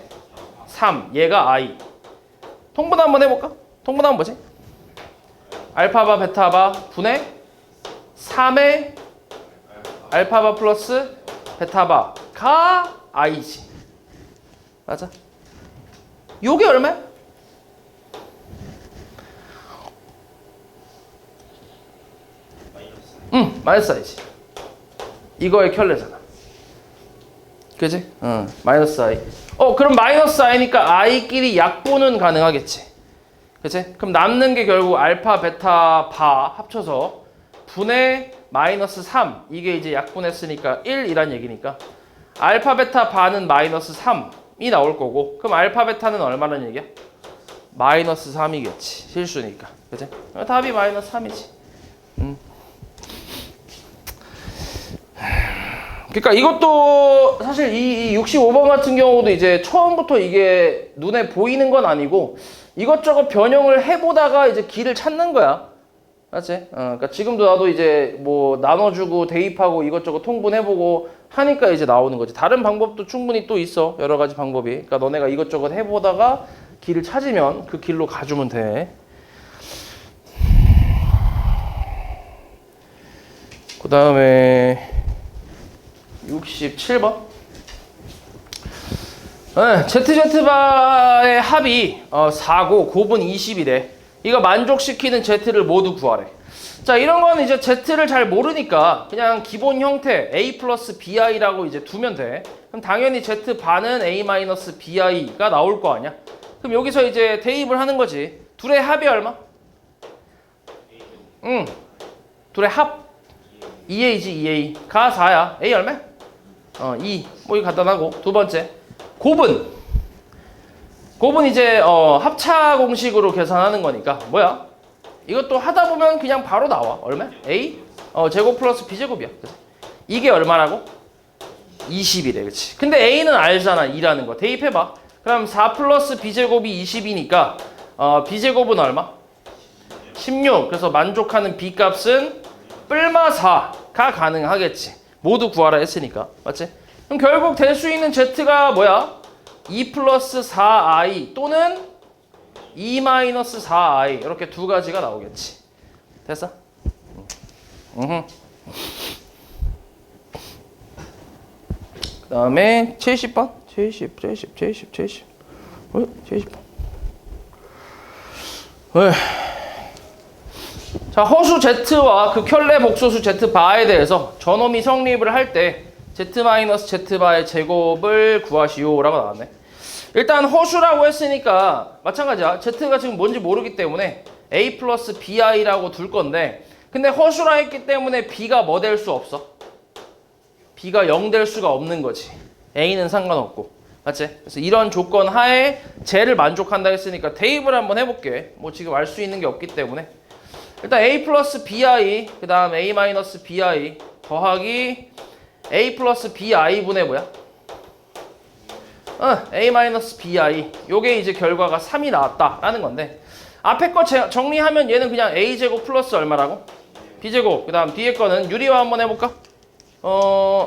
3. 얘가 i. 통분 한번 해볼까? 통분하면 뭐지? 알파바 베타바 분의 3의 알파바 플러스 베타바가 i지. 맞아? 요게 얼마야? 마이너스 i지. 이거의 켤레잖아. 그지? 마이너스 i. 그럼 마이너스 i니까 i끼리 약분은 가능하겠지. 그치? 그럼 남는 게 결국 알파, 베타, 바 합쳐서 분의 마이너스 3 이게 이제 약분했으니까 1이란 얘기니까 알파 베타 반은 마이너스 3이 나올 거고 그럼 알파 베타는 얼마라는 얘기야? 마이너스 3이겠지. 실수니까. 그치? 답이 마이너스 3이지. 그러니까 이것도 사실 이 65번 같은 경우도 이제 처음부터 이게 눈에 보이는 건 아니고 이것저것 변형을 해보다가 이제 길을 찾는 거야. 맞지? 그러니까 지금도 나도 이제 뭐 나눠주고 대입하고 이것저것 통분해보고 하니까 이제 나오는 거지. 다른 방법도 충분히 또 있어. 여러 가지 방법이. 그러니까 너네가 이것저것 해보다가 길을 찾으면 그 길로 가주면 돼. 그 다음에 67번. ZZ바의 합이 4고 곱은 20이래. 이거 만족시키는 Z를 모두 구하래. 자, 이런 건 이제 Z를 잘 모르니까 그냥 기본 형태 A 플러스 BI라고 이제 두면 돼. 그럼 당연히 Z 반은 A 마이너스 BI가 나올 거 아니야? 그럼 여기서 이제 대입을 하는 거지. 둘의 합이 얼마? 둘의 합 2A지 2A가 4야. A 얼마? 2. 뭐 이거 간단하고. 두 번째. 곱은 이제 합차 공식으로 계산하는 거니까 뭐야? 이것도 하다 보면 그냥 바로 나와. 얼마? A 제곱 플러스 B 제곱이야. 그치? 이게 얼마라고? 20이래. 그치? 근데 A는 알잖아. 2라는 거. 대입해봐. 그럼 4 플러스 B 제곱이 20이니까 B 제곱은 얼마? 16. 그래서 만족하는 B 값은 뿔마 4가 가능하겠지. 모두 구하라 했으니까. 맞지? 그럼 결국 될 수 있는 Z가 뭐야? 2 플러스 4i 또는 2 마이너스 4i 이렇게 두 가지가 나오겠지. 됐어? 그 다음에 70번? 70. 70번. 자, 허수 Z와 그 켤레 복소수 Z바에 대해서 전홈이 성립을 할 때 Z-Z바의 제곱을 구하시오 라고 나왔네. 일단 허수라고 했으니까 마찬가지야. Z가 지금 뭔지 모르기 때문에 A 플러스 BI라고 둘 건데 근데 허수라 했기 때문에 B가 뭐 될 수 없어? B가 0 될 수가 없는 거지. A는 상관없고. 맞지? 그래서 이런 조건 하에 쟤를 만족한다 했으니까 대입을 한번 해볼게. 뭐 지금 알 수 있는 게 없기 때문에 일단 A 플러스 BI 그 다음 A 마이너스 BI 더하기 A 플러스 BI 분의 뭐야? A 마이너스 BI 요게 이제 결과가 3이 나왔다라는 건데 앞에 거 정리하면 얘는 그냥 A제곱 플러스 얼마라고? B제곱 그 다음 뒤에 거는 유리화 한번 해볼까?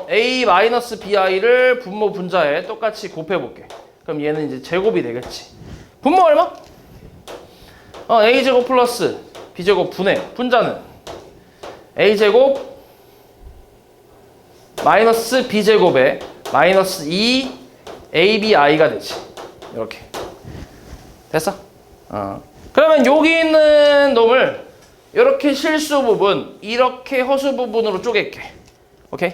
A 마이너스 BI를 분모 분자에 똑같이 곱해볼게. 그럼 얘는 이제 제곱이 되겠지. 분모 얼마? A제곱 플러스 B제곱 분의 분자는 A제곱 마이너스 B제곱에 마이너스 2 ABI가 되지. 이렇게. 됐어? 그러면 여기 있는 놈을 이렇게 실수 부분, 이렇게 허수 부분으로 쪼갤게. 오케이?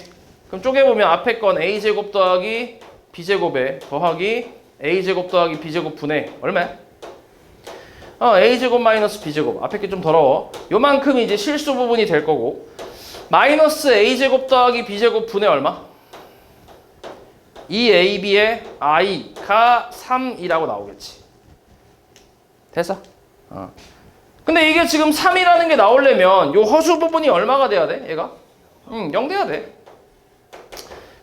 그럼 쪼개보면 앞에 건 A제곱 더하기 B제곱에 더하기 A제곱 더하기 B제곱 분의 얼마야? A제곱 마이너스 B제곱. 앞에 게 좀 더러워. 요만큼이 이제 실수 부분이 될 거고 마이너스 A제곱 더하기 B제곱 분의 얼마? 2AB의 I가 3이라고 나오겠지. 됐어? 근데 이게 지금 3이라는 게 나오려면 요 허수 부분이 얼마가 돼야 돼? 얘가? 0 돼야 돼.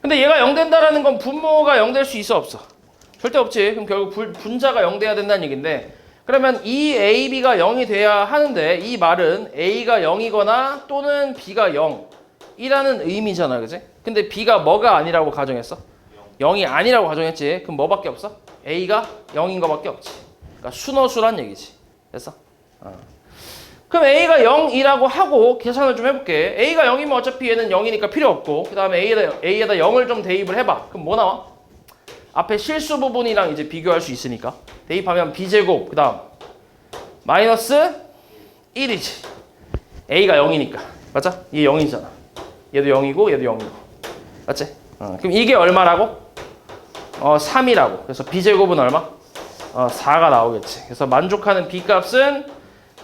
근데 얘가 0 된다라는 건 분모가 0 될 수 있어 없어? 절대 없지. 그럼 결국 분자가 0 돼야 된다는 얘긴데 그러면 이 AB가 0이 돼야 하는데 이 말은 A가 0이거나 또는 B가 0이라는 의미잖아. 그지? 근데 B가 뭐가 아니라고 가정했어? 0이 아니라고 가정했지. 그럼 뭐밖에 없어? A가 0인 거밖에 없지. 그러니까 순허수란 얘기지. 됐어? 그럼 A가 0이라고 하고 계산을 좀 해볼게. A가 0이면 어차피 얘는 0이니까 필요 없고 그 다음에 A에다 0을 좀 대입을 해봐. 그럼 뭐 나와? 앞에 실수 부분이랑 이제 비교할 수 있으니까 대입하면 B제곱 그 다음 마이너스 1이지. A가 0이니까 맞아? 얘 0이잖아. 얘도 0이고 얘도 0이고 맞지? 그럼 이게 얼마라고? 3이라고. 그래서 B제곱은 얼마? 4가 나오겠지. 그래서 만족하는 B값은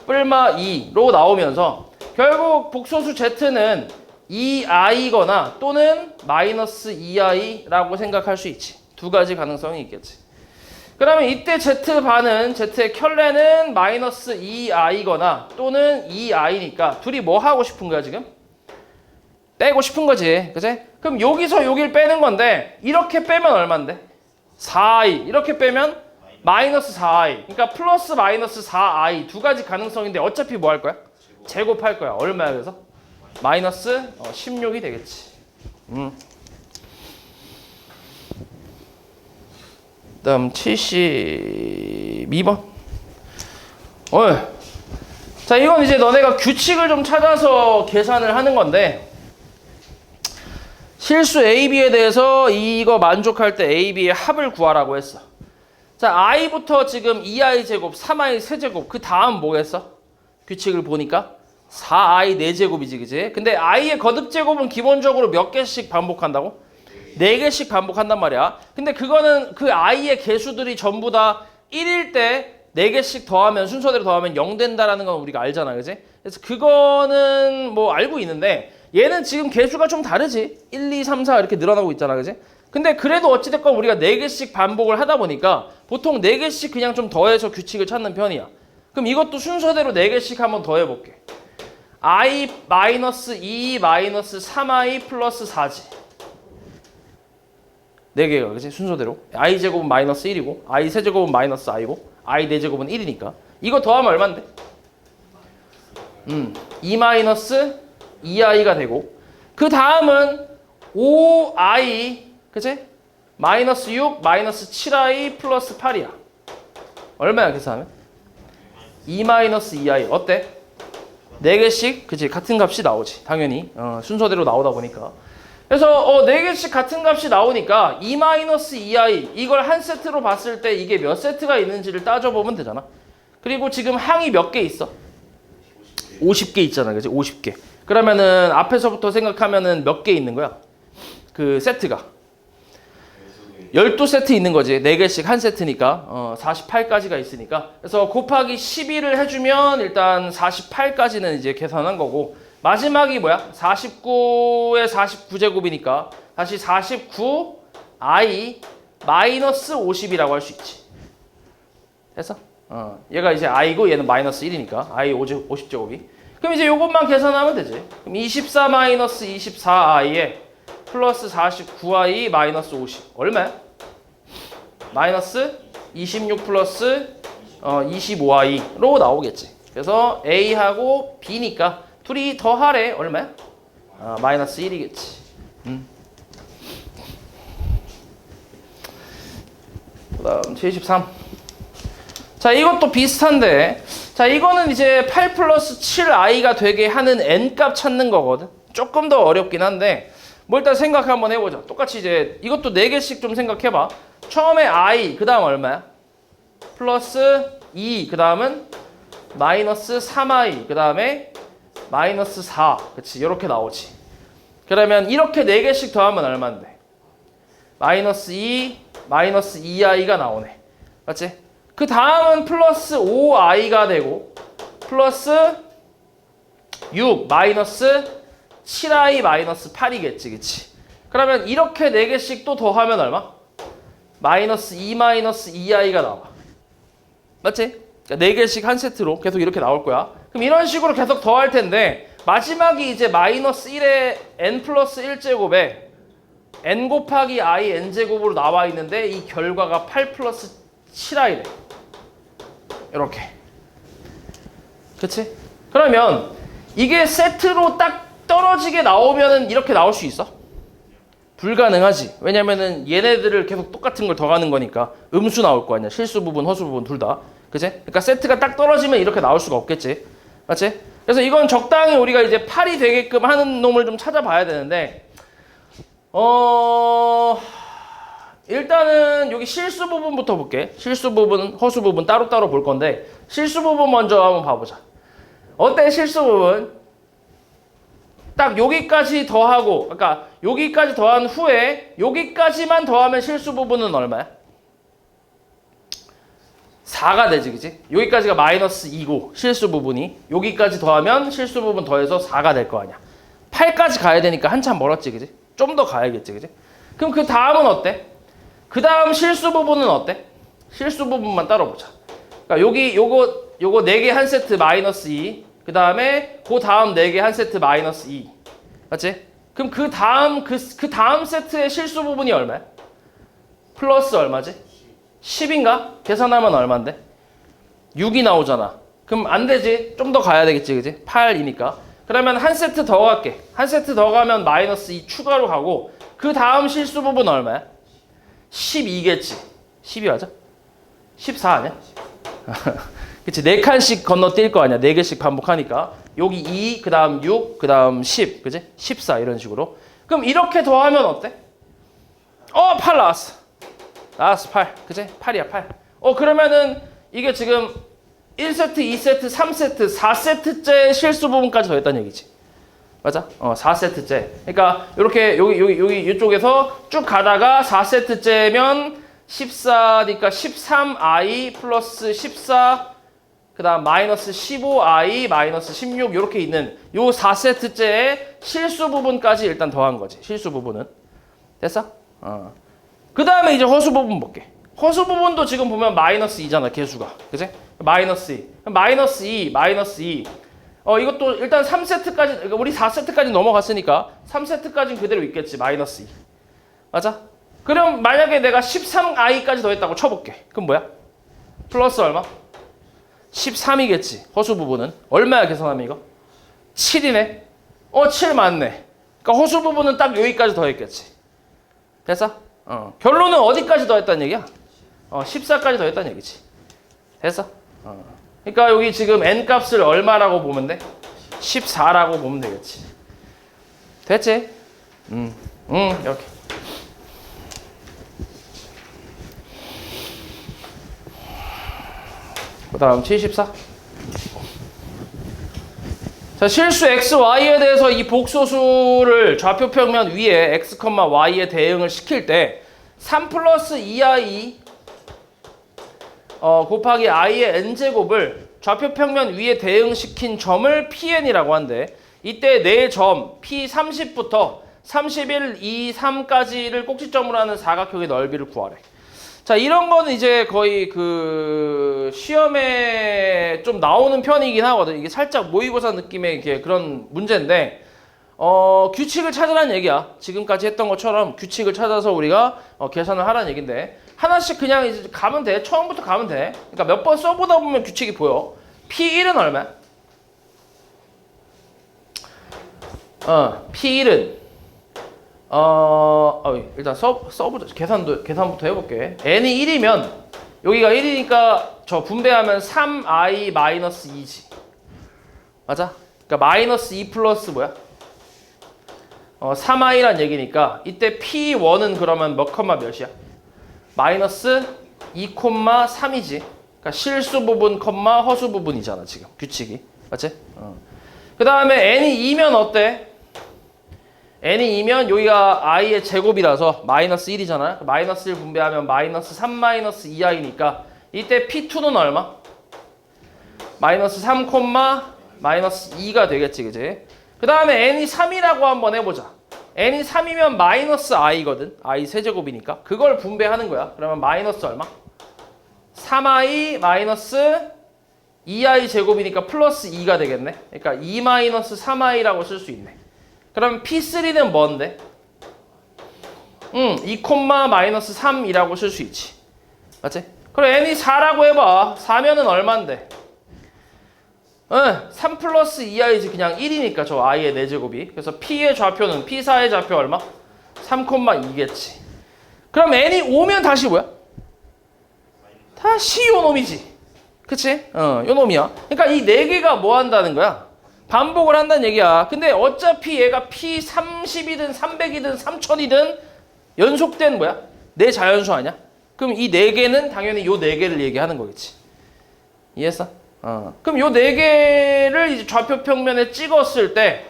뿔마 2로 나오면서 결국 복소수 z는 2i거나 또는 마이너스 2i라고 생각할 수 있지. 두 가지 가능성이 있겠지. 그러면 이때 z반은 z의 켤레는 마이너스 2i거나 또는 2i니까 둘이 뭐 하고 싶은 거야 지금? 빼고 싶은 거지. 그치? 그럼 여기서 여길 빼는 건데 이렇게 빼면 얼만데? 4i. 이렇게 빼면 마이너스 4i. 그러니까 플러스 마이너스 4i 두 가지 가능성인데 어차피 뭐 할 거야? 제곱할 거야. 얼마야 그래서? 마이너스 16이 되겠지. 다음 72번. 자, 이건 이제 너네가 규칙을 좀 찾아서 계산을 하는 건데 실수 AB에 대해서 이거 만족할 때 AB의 합을 구하라고 했어. 자, i부터 지금 2i 제곱, 3i 세제곱 그 다음 뭐겠어? 규칙을 보니까 4i 4제곱이지, 그지? 근데 i의 거듭 제곱은 기본적으로 몇 개씩 반복한다고? 4개씩 반복한단 말이야. 근데 그거는 그 i의 개수들이 전부 다 1일 때 4개씩 더하면 순서대로 더하면 0 된다라는 건 우리가 알잖아, 그지? 그래서 그거는 뭐 알고 있는데 얘는 지금 개수가 좀 다르지. 1, 2, 3, 4 이렇게 늘어나고 있잖아, 그지? 근데 그래도 어찌됐건 우리가 4개씩 반복을 하다 보니까 보통 4개씩 그냥 좀 더해서 규칙을 찾는 편이야. 그럼 이것도 순서대로 4개씩 한번 더해볼게. i 마이너스 2 마이너스 3i 플러스 4지. 4개가 그치? 순서대로 i 제곱은 마이너스 1이고 i 세제곱은 마이너스 i고 i 4제곱은 1이니까 이거 더하면 얼만데? 2 마이너스 2i가 되고 그 다음은 5i 그치? 마이너스 6 마이너스 7i 플러스 8이야. 얼마야 계산하면? 2 마이너스 2i 어때? 4개씩 그치? 같은 값이 나오지 당연히 순서대로 나오다 보니까. 그래서 4개씩 같은 값이 나오니까 2-2i 이걸 한 세트로 봤을 때 이게 몇 세트가 있는지를 따져보면 되잖아. 그리고 지금 항이 몇 개 있어? 50개 있잖아, 그치? 50개. 그러면은 앞에서부터 생각하면은 몇 개 있는 거야? 그 세트가 12세트 있는 거지. 4개씩 한 세트니까 48까지가 있으니까. 그래서 곱하기 12를 해주면 일단 48까지는 이제 계산한 거고 마지막이 뭐야? 49의 49제곱이니까 다시 49i 마이너스 50이라고 할 수 있지. 됐어? 얘가 이제 i고 얘는 마이너스 1이니까 i 50제곱이. 그럼 이제 요것만 계산하면 되지. 그럼 24 마이너스 24i에 플러스 49i 마이너스 50 얼마야? 마이너스 26 플러스 25i로 나오겠지. 그래서 a하고 b니까 둘이 더하래 얼마야? 마이너스 1이겠지. 그 다음 73. 자, 이것도 비슷한데 자, 이거는 이제 8 플러스 7i가 되게 하는 n값 찾는 거거든. 조금 더 어렵긴 한데 뭐 일단 생각 한번 해보자. 똑같이 이제 이것도 4개씩 좀 생각해봐. 처음에 i 그 다음 얼마야? 플러스 2 그 다음은 마이너스 3i 그 다음에 마이너스 4 그치 이렇게 나오지. 그러면 이렇게 4개씩 더하면 얼마인데? 마이너스 2 마이너스 2i가 나오네. 맞지? 그 다음은 플러스 5i가 되고 플러스 6 마이너스 7i 마이너스 8이겠지, 그치? 그러면 이렇게 4개씩 또 더하면 얼마? 마이너스 2 마이너스 2i가 나와. 맞지? 그러니까 4개씩 한 세트로 계속 이렇게 나올 거야. 그럼 이런 식으로 계속 더할 텐데 마지막이 이제 마이너스 1에 n 플러스 1제곱에 n 곱하기 i n제곱으로 나와 있는데 이 결과가 8 플러스 7i래. 이렇게. 그치? 그러면 이게 세트로 딱 떨어지게 나오면은 이렇게 나올 수 있어? 불가능하지. 왜냐면은 얘네들을 계속 똑같은 걸 더하는 거니까 음수 나올 거 아니야. 실수 부분, 허수 부분 둘 다. 그치? 그러니까 세트가 딱 떨어지면 이렇게 나올 수가 없겠지. 맞지? 그래서 이건 적당히 우리가 이제 8이 되게끔 하는 놈을 좀 찾아봐야 되는데 일단은 여기 실수 부분부터 볼게. 실수 부분, 허수 부분 따로따로 볼 건데 실수 부분 먼저 한번 봐보자. 어때 실수 부분? 딱 여기까지 더하고 그러니까 여기까지 더한 후에 여기까지만 더하면 실수 부분은 얼마야? 4가 되지, 그지? 여기까지가 마이너스 2고 실수 부분이 여기까지 더하면 실수 부분 더해서 4가 될 거 아니야. 8까지 가야 되니까 한참 멀었지, 그지? 좀 더 가야겠지, 그지? 그럼 그 다음은 어때? 그 다음 실수 부분은 어때? 실수 부분만 따로 보자. 그러니까 여기 요거 4개 한 세트 마이너스 2. 그 다음에 그 다음 4개 한 세트 마이너스 2. 맞지? 그럼 그 다음 세트의 실수 부분이 얼마야? 플러스 얼마지? 10인가? 계산하면 얼만데? 6이 나오잖아. 그럼 안 되지. 좀 더 가야 되겠지, 그지? 8이니까. 그러면 한 세트 더 갈게. 한 세트 더 가면 마이너스 2 추가로 가고 그 다음 실수 부분 얼마야? 12겠지. 12 맞아? 14 아니야? 그치, 4칸씩 건너뛸 거 아니야. 4개씩 반복하니까. 여기 2, 그 다음 6, 그 다음 10, 그치? 14 이런 식으로. 그럼 이렇게 더하면 어때? 8 나왔어. 나왔어, 8. 그치? 8이야, 8. 그러면은 이게 지금 1세트, 2세트, 3세트, 4세트째 실수 부분까지 더했다는 얘기지. 맞아? 4세트째. 그러니까 이렇게 여기 이쪽에서 쭉 가다가 4세트째면 14니까 13i 플러스 14 그다음 마이너스 15i 마이너스 16 이렇게 있는 요 4세트째의 실수 부분까지 일단 더한 거지. 실수 부분은. 됐어? 그다음에 이제 허수 부분 볼게. 허수 부분도 지금 보면 마이너스 2잖아, 개수가. 그지? 마이너스 2. 마이너스 2, 마이너스 2. 이것도 일단 3세트까지, 그러니까 우리 4세트까지 넘어갔으니까 3세트까지는 그대로 있겠지. 마이너스 2. 맞아? 그럼 만약에 내가 13i까지 더했다고 쳐볼게. 그럼 뭐야? 플러스 얼마? 13이겠지. 허수 부분은. 얼마야 계산하면 이거? 7이네. 7 맞네. 그러니까 허수 부분은 딱 여기까지 더했겠지. 됐어? 결론은 어디까지 더했다는 얘기야? 14까지 더했다는 얘기지. 됐어? 그러니까 여기 지금 n 값을 얼마라고 보면 돼? 14라고 보면 되겠지. 됐지? 이렇게. 그 다음 74. 자, 실수 x, y에 대해서 이 복소수를 좌표평면 위에 x, y에 대응을 시킬 때 3 플러스 2i 곱하기 i의 n제곱을 좌표평면 위에 대응시킨 점을 pn이라고 한대. 이때 네 점 p30부터 31, 2, 3까지를 꼭지점으로 하는 사각형의 넓이를 구하래. 자, 이런 거는 이제 거의 그 시험에 좀 나오는 편이긴 하거든. 이게 살짝 모의고사 느낌의 이렇게 그런 문제인데, 규칙을 찾으라는 얘기야. 지금까지 했던 것처럼 규칙을 찾아서 우리가 계산을 하라는 얘긴데, 하나씩 그냥 이제 가면 돼. 처음부터 가면 돼. 그러니까 몇 번 써보다 보면 규칙이 보여. P1은 얼마야? P1은 일단 써보자. 계산부터 해볼게. n이 1이면 여기가 1이니까 저 분배하면 3i 마이너스 2지. 맞아? 그러니까 마이너스 2 플러스 뭐야? 3i란 얘기니까 이때 p1은 그러면 몇 컴마 몇이야? 마이너스 2,3이지. 그러니까 실수 부분 컴마 허수 부분이잖아 지금 규칙이. 맞지? 그 다음에 n이 2면 어때? n이 2면 여기가 i의 제곱이라서 마이너스 1이잖아. 마이너스 1 분배하면 마이너스 3 마이너스 2i니까 이때 p2는 얼마? 마이너스 3, 마이너스 2가 되겠지, 그지? 그 다음에 n이 3이라고 한번 해보자. n이 3이면 마이너스 i거든. i 세제곱이니까. 그걸 분배하는 거야. 그러면 마이너스 얼마? 3i 마이너스 2i 제곱이니까 플러스 2가 되겠네. 그러니까 2 마이너스 3i라고 쓸 수 있네. 그럼 P3는 뭔데? 2, 마이너스 3이라고 쓸 수 있지. 맞지? 그럼 n이 4라고 해봐. 4면은 얼만데? 3 플러스 2i지. 그냥 1이니까 저 i의 4제곱이. 그래서 P의 좌표는 P4의 좌표 얼마? 3,2겠지. 그럼 n이 5면 다시 뭐야? 다시 요 놈이지. 그치? 요 놈이야. 그러니까 이 4개가 뭐 한다는 거야? 반복을 한다는 얘기야. 근데 어차피 얘가 P30이든 300이든 3000이든 연속된 뭐야? 내 자연수 아니야? 그럼 이 4개는 당연히 요 4개를 얘기하는 거겠지. 이해했어? 그럼 요 4개를 이제 좌표 평면에 찍었을 때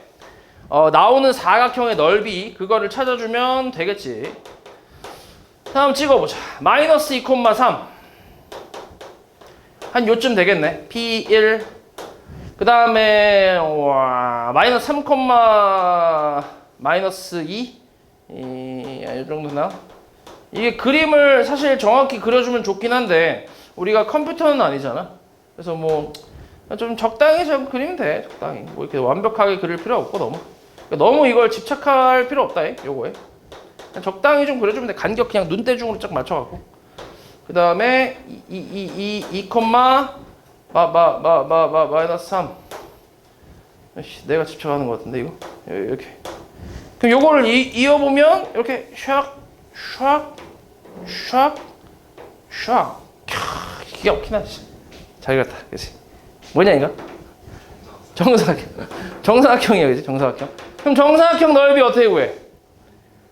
나오는 사각형의 넓이 그거를 찾아주면 되겠지. 다음 찍어보자. 마이너스 2,3 한 요쯤 되겠네. P1 그 다음에 마이너스 3, 마이너스 2 이 정도 나. 이게 그림을 사실 정확히 그려주면 좋긴 한데 우리가 컴퓨터는 아니잖아. 그래서 뭐 좀 적당히 좀 그리면 돼. 적당히 뭐 이렇게 완벽하게 그릴 필요 없고 너무 이걸 집착할 필요 없다. 요거에 그냥 적당히 좀 그려주면 돼. 간격 그냥 눈대중으로 쫙 맞춰갖고 그 다음에 2, 마이너스 3. 내가 집착하는 것 같은데 이거 이렇게. 그럼 요거를 이어보면 이렇게 샥 기가 막히긴 하지. 잘 그렸다, 그치? 뭐냐 이거? 정사각형이야, 그치? 정사각형. 그럼 정사각형 넓이 어떻게 구해?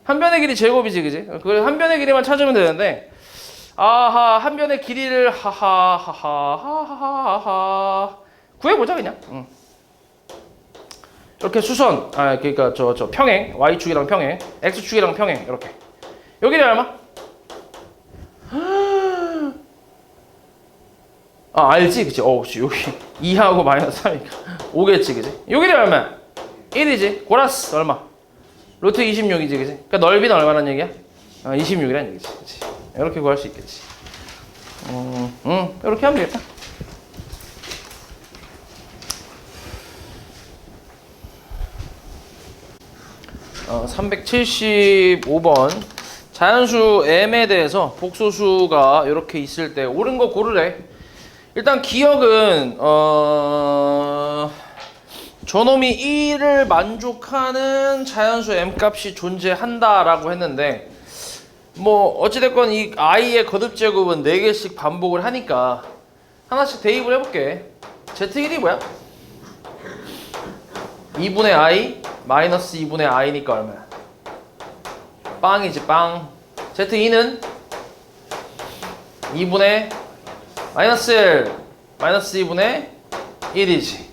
한 변의 길이 제곱이지, 그치? 그래서 한 변의 길이만 찾으면 되는데 아하, 한 변의 길이를 하하 구해보자 그냥. 이렇게 수선, 그러니까 저 평행, y축이랑 평행, x축이랑 평행 이렇게. 요 길이 얼마? 알지, 그치? 그치. 여기 2하고 마이너스 3이니까 5겠지, 그치? 요 길이 얼마야? 1이지. 골라스 얼마? 루트 26이지, 그치? 그러니까 넓이는 얼마란 얘기야? 26이란 얘기지, 그치? 이렇게 구할 수 있겠지. 이렇게 하면 되겠다. 어, 375번 자연수 m에 대해서 복소수가 이렇게 있을 때 옳은 거 고르래. 일단 기억은 저놈이 1을 만족하는 자연수 m 값이 존재한다라고 했는데 뭐 어찌됐건 이 i의 거듭제곱은 4개씩 반복을 하니까 하나씩 대입을 해볼게. z1이 뭐야? 2분의 i 마이너스 2분의 i니까 얼마야? 빵이지, 빵. z2는 2분의 마이너스 1 마이너스 2분의 1이지.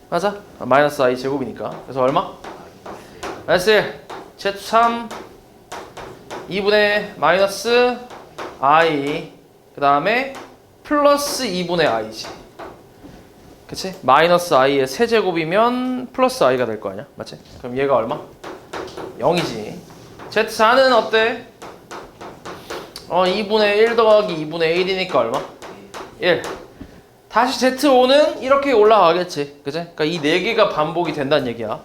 맞아? 마이너스 i 제곱이니까. 그래서 얼마? 마이너스 1 z3 2분의 마이너스 i 그 다음에 플러스 2분의 i지. 그치? 마이너스 i의 세제곱이면 플러스 i가 될 거 아니야? 맞지? 그럼 얘가 얼마? 0이지. z4는 어때? 2분의 1 더하기 2분의 1이니까 얼마? 1. 다시 z5는 이렇게 올라가겠지. 그치? 그러니까 이 4개가 반복이 된다는 얘기야.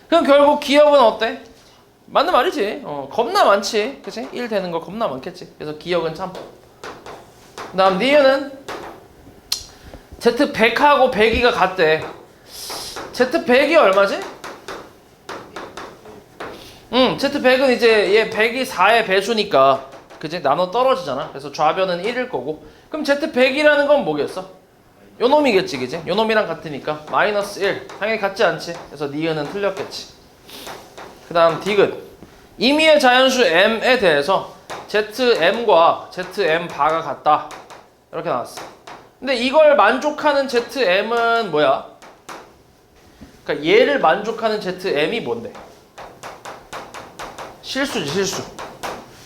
그럼 결국 기억은 어때? 맞는 말이지. 겁나 많지. 그치? 1 되는 거 겁나 많겠지. 그래서 기억은 참. 그 다음 니은은 Z100하고 102가 같대. Z100이 얼마지? Z100은 이제 얘 100이 4의 배수니까 그치? 나눠 떨어지잖아. 그래서 좌변은 1일 거고. 그럼 Z100이라는 건 뭐겠어? 요 놈이겠지, 그치? 요 놈이랑 같으니까 마이너스 1. 당연히 같지 않지? 그래서 니은은 틀렸겠지. 그 다음 디귿. 임의의 자연수 m에 대해서 zm과 zm 바가 같다. 이렇게 나왔어. 근데 이걸 만족하는 ZM은 뭐야? 그러니까 얘를 만족하는 ZM이 뭔데? 실수지, 실수.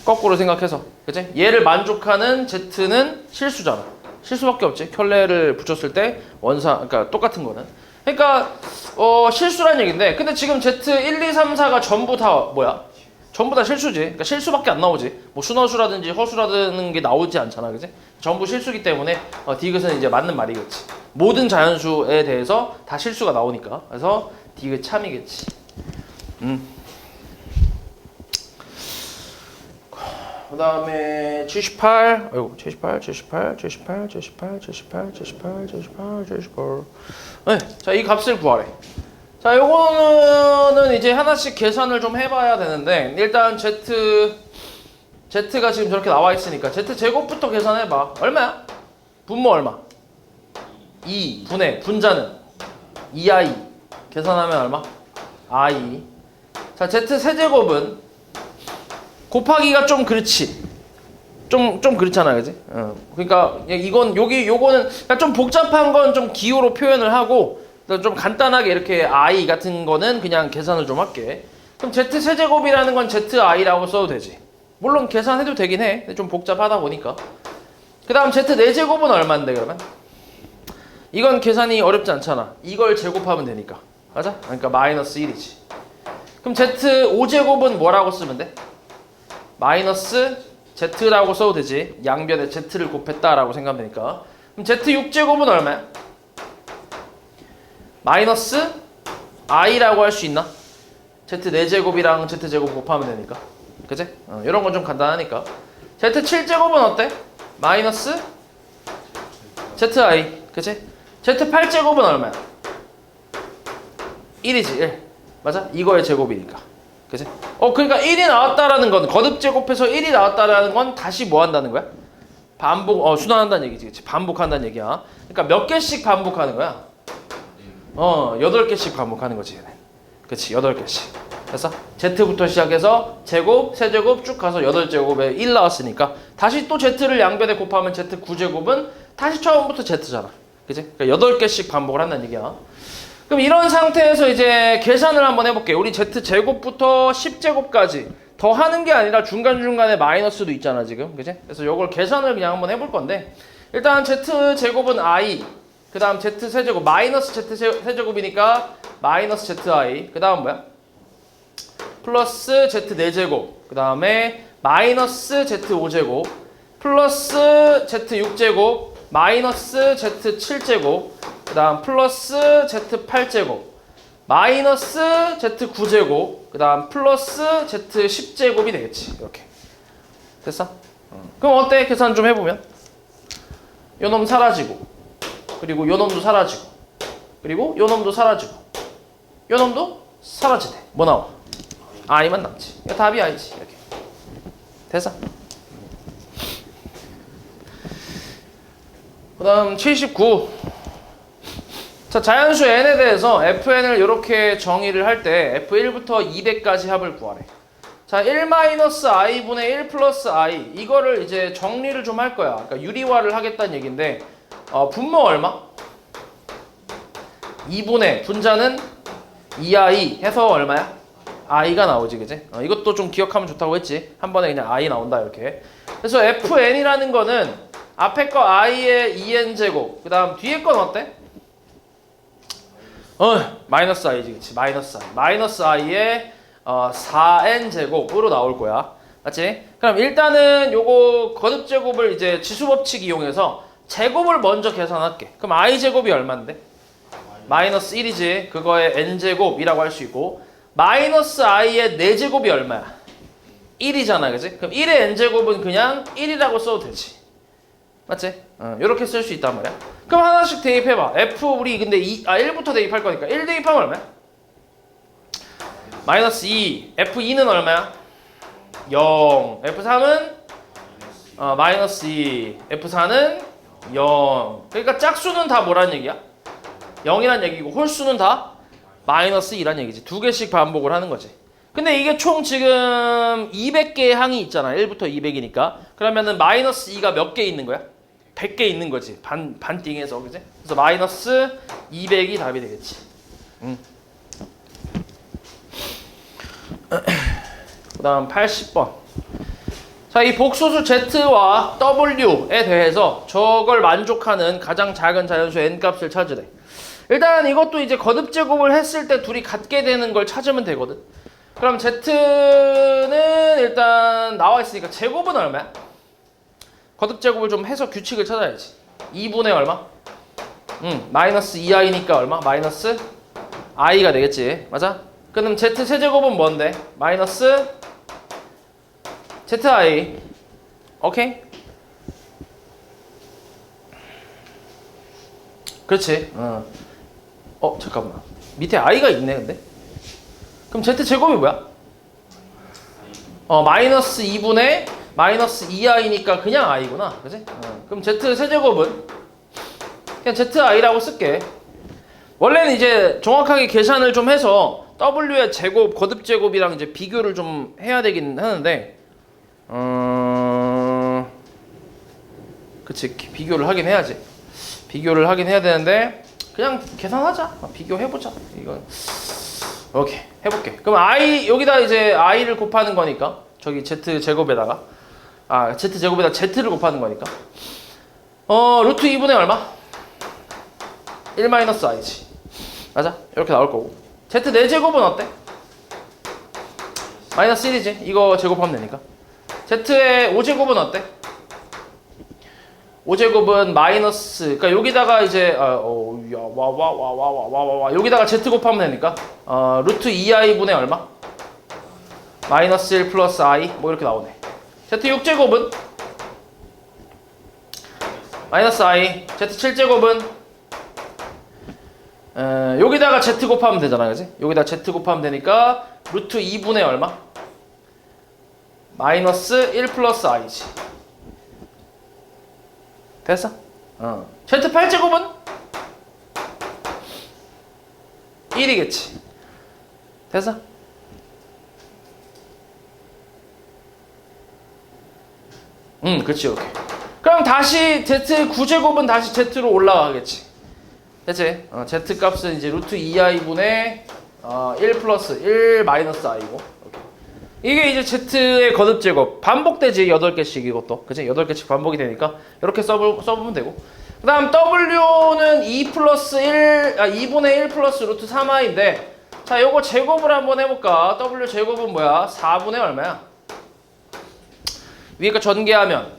거꾸로 생각해서. 그치? 얘를 만족하는 Z는 실수잖아. 실수밖에 없지. 켤레를 붙였을 때 그러니까 똑같은 거는. 그러니까 실수란 얘긴데 근데 지금 Z1, 2, 3, 4가 전부 다 뭐야? 전부 다 실수지. 그러니까 실수밖에 안 나오지. 뭐 순허수라든지 허수라는 게 나오지 않잖아, 그지? 전부 실수기 때문에 디귿은 이제 맞는 말이겠지. 모든 자연수에 대해서 다 실수가 나오니까. 그래서 디귿 참이겠지. 그 다음에 78. 아이고 78. 네, 자, 이 값을 구하래. 자, 요거는 이제 하나씩 계산을 좀 해봐야 되는데 일단 Z가 지금 저렇게 나와 있으니까 Z제곱부터 계산해봐. 얼마야? 분모 얼마? 2 분의 분자는 2i 계산하면 얼마? i. 자, Z 세제곱은 곱하기가 좀 그렇지. 좀 그렇잖아, 그지? 그러니까 요거는 그러니까 좀 복잡한 건 좀 기호로 표현을 하고 좀 간단하게 이렇게 i 같은 거는 그냥 계산을 좀 할게. 그럼 z 세제곱이라는 건 zi라고 써도 되지. 물론 계산해도 되긴 해. 근데 좀 복잡하다 보니까. 그 다음 z 4제곱은 얼마인데 그러면? 이건 계산이 어렵지 않잖아. 이걸 제곱하면 되니까. 맞아? 그러니까 마이너스 1이지. 그럼 Z 5제곱은 뭐라고 쓰면 돼? 마이너스 Z라고 써도 되지. 양변에 Z를 곱했다라고 생각하면 되니까. 그럼 Z 6제곱은 얼마야? 마이너스 I라고 할 수 있나? Z 4제곱이랑 Z 제곱 곱하면 되니까. 그치? 이런 건 좀 간단하니까. Z 7제곱은 어때? 마이너스 ZI. 그치? Z 8제곱은 얼마야? 1이지. 1. 맞아? 이거의 제곱이니까. 그치? 그러니까 1이 나왔다라는 건, 거듭 제곱해서 1이 나왔다라는 건 다시 뭐 한다는 거야? 반복, 순환한다는 얘기지. 그치? 반복한다는 얘기야. 그러니까 몇 개씩 반복하는 거야? 8개씩 반복하는 거지. 그치? 8개씩. 됐어? Z부터 시작해서 제곱, 세제곱 쭉 가서 8제곱에 1 나왔으니까 다시 또 Z를 양변에 곱하면 Z 9제곱은 다시 처음부터 Z잖아. 그치? 그러니까 8개씩 반복을 한다는 얘기야. 그럼 이런 상태에서 이제 계산을 한번 해볼게. 우리 Z제곱부터 10제곱까지 더 하는 게 아니라 중간중간에 마이너스도 있잖아 지금. 그치? 그래서 이걸 계산을 그냥 한번 해볼 건데, 일단 Z제곱은 I, 그 다음 Z4제곱, 마이너스 Z4제곱이니까 마이너스 ZI, 그 다음 뭐야? 플러스 Z4제곱, 그 다음에 마이너스 Z5제곱, 플러스 Z6제곱, 마이너스 Z7제곱, 그 다음 플러스 Z8제곱, 마이너스 Z9제곱, 그 다음 플러스 Z10제곱이 되겠지. 이렇게 됐어? 그럼 어때? 계산 좀 해보면 요 놈 사라지고, 그리고 요 놈도 사라지고, 그리고 요 놈도 사라지고, 요 놈도 사라지네. 뭐 나와? I만 남지. 이거 답이 I지. 이렇게 됐어? 그 다음 79. 자, 자연수 n에 대해서 fn을 이렇게 정의를 할 때 f1부터 200까지 합을 구하래. 자, 1-i분의 1 플러스 i, 이거를 이제 정리를 좀 할 거야. 그러니까 유리화를 하겠다는 얘기인데, 분모 얼마? 2분의 분자는 2i 해서 얼마야? i가 나오지, 그지? 이것도 좀 기억하면 좋다고 했지. 한 번에 그냥 i 나온다 이렇게. 그래서 fn이라는 거는 앞에 거 i의 2n제곱, 그 다음 뒤에 건 어때? 마이너스 i지, 그치? 마이너스 i. 마이너스 i의 4n제곱으로 나올 거야. 맞지? 그럼 일단은 요거 거듭제곱을 이제 지수법칙 이용해서 제곱을 먼저 계산할게. 그럼 i제곱이 얼만데? 마이너스 1이지. 그거의 n제곱이라고 할 수 있고, 마이너스 i의 4제곱이 얼마야? 1이잖아, 그치? 그럼 1의 n제곱은 그냥 1이라고 써도 되지. 맞지? 요렇게 쓸 수 있단 말이야. 그럼 하나씩 대입해봐. F 우리 근데 1부터 대입할 거니까 1 대입하면 얼마야? 마이너스 2. F2는 얼마야? 0. F3은 마이너스 2. F4는 0. 그러니까 짝수는 다 뭐란 얘기야? 0이란 얘기고 홀수는 다 마이너스 2란 얘기지. 2개씩 반복을 하는 거지. 근데 이게 총 지금 200개의 항이 있잖아. 1부터 200이니까. 그러면은 마이너스 2가 몇 개 있는 거야? 100개 있는 거지. 반띵해서, 그지? 그래서 마이너스 200이 답이 되겠지. 그 다음 80번. 자, 이 복소수 Z와 W에 대해서 저걸 만족하는 가장 작은 자연수 N값을 찾으래. 일단 이것도 이제 거듭제곱을 했을 때 둘이 같게 되는 걸 찾으면 되거든. 그럼 Z는 일단 나와 있으니까 제곱은 얼마야? 거듭제곱을 좀 해서 규칙을 찾아야지. 2분의 얼마? 마이너스 2i니까 얼마? 마이너스 i가 되겠지. 맞아? 그럼 Z 세제곱은 뭔데? 마이너스 zi. 오케이? 그렇지. 잠깐만. 밑에 i가 있네, 근데. 그럼 Z 제곱이 뭐야? 마이너스 2분의 마이너스 2i니까 그냥 i구나. 그지? 그럼 Z 세제곱은 그냥 zi라고 쓸게. 원래는 이제 정확하게 계산을 좀 해서 w의 제곱, 거듭제곱이랑 이제 비교를 좀 해야 되긴 하는데, 그치, 비교를 하긴 해야지. 비교를 하긴 해야 되는데 그냥 계산하자. 비교해보자. 이건 오케이, 해볼게. 그럼 i, 여기다 이제 i를 곱하는 거니까 저기 z 제곱에다가 z 제곱에다 z를 곱하는 거니까 루트 2분의 얼마? 1-i지. 맞아? 이렇게 나올 거고. z 4제곱은 어때? 마이너스 1이지. 이거 제곱하면 되니까. z의 5제곱은 어때? 5제곱은 마이너스, 그러니까 여기다가 이제 여기다가 z 곱하면 되니까 루트 2i분의 얼마? 마이너스 1 플러스 i 뭐 이렇게 나오네. z 6제곱은 마이너스 i, z 7제곱은 여기다가 z 곱하면 되잖아, 그지? 여기다 z 곱하면 되니까 루트 2분의 얼마? 마이너스 1 플러스 i지. 됐어? z 8제곱은 1이겠지. 됐어? 그치, 오케이. 그럼 다시 z 9제곱은 다시 z로 올라가겠지. 됐지? z 값은 이제 루트 2i분의 1 플러스 1 마이너스 i고. 이게 이제 z의 거듭 제곱. 반복되지, 8개씩 이것도. 그치? 8개씩 반복이 되니까 이렇게 써보면 되고. 그 다음 w는 2 플러스 2분의 1 플러스 루트 3i인데, 자, 요거 제곱을 한번 해볼까? w 제곱은 뭐야? 4분의 얼마야? 위에 거 전개하면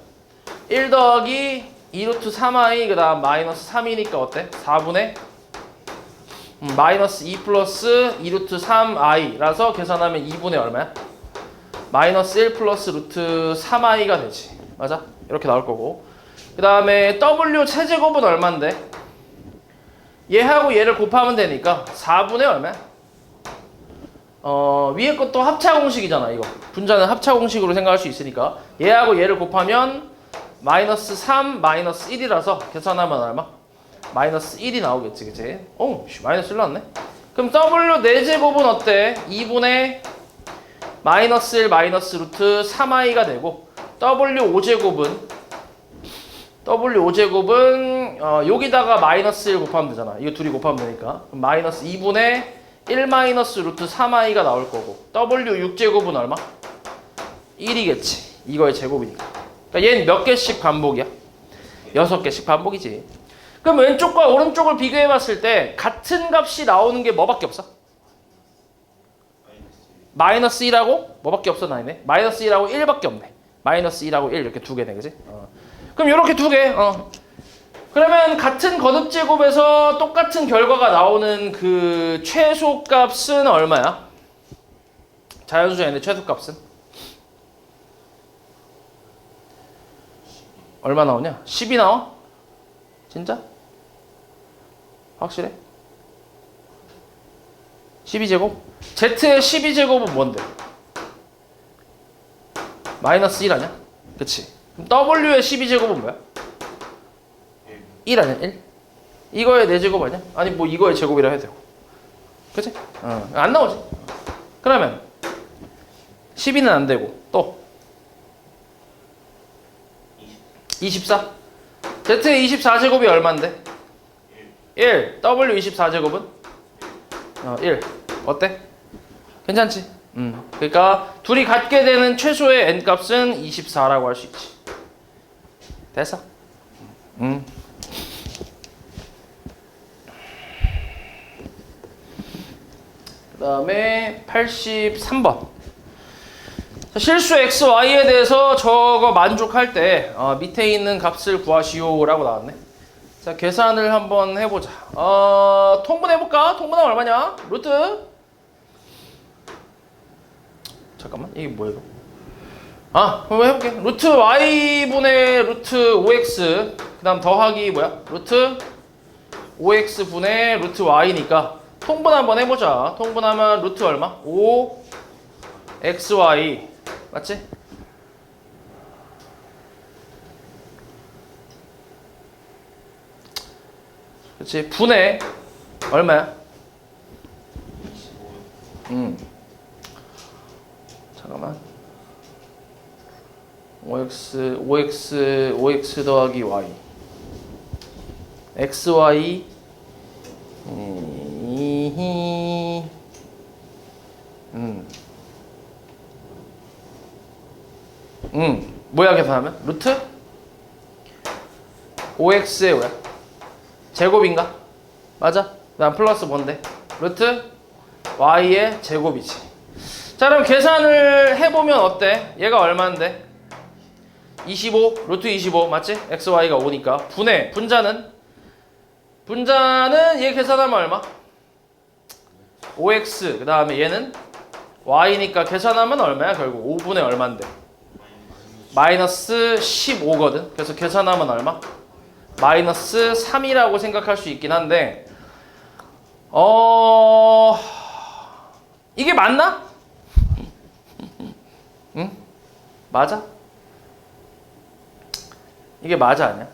1 더하기 2 루트 3i 그 다음 마이너스 3이니까 어때? 4분의 마이너스 2 플러스 2 루트 3i라서 계산하면 2분의 얼마야? 마이너스 1 플러스 루트 3i가 되지. 맞아? 이렇게 나올 거고. 그 다음에 w 체제곱은 얼만데? 얘하고 얘를 곱하면 되니까 4분의 얼마야? 위에 것도 합차 공식이잖아, 이거. 분자는 합차 공식으로 생각할 수 있으니까 얘하고 얘를 곱하면 마이너스 3, 마이너스 1이라서 계산하면 얼마? 마이너스 1이 나오겠지, 그치? 마이너스 1 나왔네? 그럼 w 4제곱은 어때? 2분의 마이너스 1 마이너스 루트 3i가 되고, w 5제곱은 여기다가 마이너스 1 곱하면 되잖아. 이거 둘이 곱하면 되니까. 그럼 마이너스 2분의 1 마이너스 루트 3i가 나올 거고, w 6제곱은 얼마? 1이겠지. 이거의 제곱이니까. 그러니까 얘는 몇 개씩 반복이야? 6개씩 반복이지. 그럼 왼쪽과 오른쪽을 비교해 봤을 때 같은 값이 나오는 게 뭐밖에 없어? 마이너스 1하고 뭐밖에 없어, 나이네. 마이너스 1하고 1밖에 없네. 마이너스 1하고 1 이렇게 두 개네, 그지? 그럼 이렇게 두 개. 그러면 같은 거듭제곱에서 똑같은 결과가 나오는 그 최소값은 얼마야? 자연수의 최소값은? 얼마 나오냐? 10이 나와? 진짜? 확실해? 12제곱? Z의 12제곱은 뭔데? 마이너스 1 아니야? 그치? 그럼 W의 12제곱은 뭐야? 1 아니야? 1? 이거의 4제곱 아니야? 아니 뭐 이거의 제곱이라 해도 되고. 그치? 안 나오지? 그러면 12는 안 되고 또 24? Z의 24제곱이 얼만데? 1. W 24제곱은? 1. 어때? 괜찮지? 그러니까 둘이 갖게 되는 최소의 n값은 24라고 할 수 있지. 됐어? 그 다음에 83번. 실수 x, y에 대해서 저거 만족할 때 밑에 있는 값을 구하시오 라고 나왔네. 자, 계산을 한번 해보자. 통분해볼까? 통분하면 얼마냐? 루트? 잠깐만, 이게 뭐야 이거? 한번 해볼게. 루트 y분의 루트 5x 그 다음 더하기 뭐야? 루트 5x 분의 루트 y니까 통분 한번 해보자. 통분하면 루트 얼마? 5 xy 맞지? 그치? 분의 얼마야? 25. 잠깐만. 5x 더하기 y xy 뭐야 계산하면? 루트 5x의 뭐야? 제곱인가? 맞아? 그다음 플러스 뭔데? 루트 y의 제곱이지. 자, 그럼 계산을 해보면 어때? 얘가 얼마인데? 25, 루트 25 맞지? xy가 5니까 분자는 얘 계산하면 얼마? 5x 그 다음에 얘는 y니까 계산하면 얼마야? 결국 5분의 얼마인데? 마이너스 15거든. 그래서 계산하면 얼마? 마이너스 3이라고 생각할 수 있긴 한데 이게 맞나? 응? 맞아? 이게 맞아 아니야?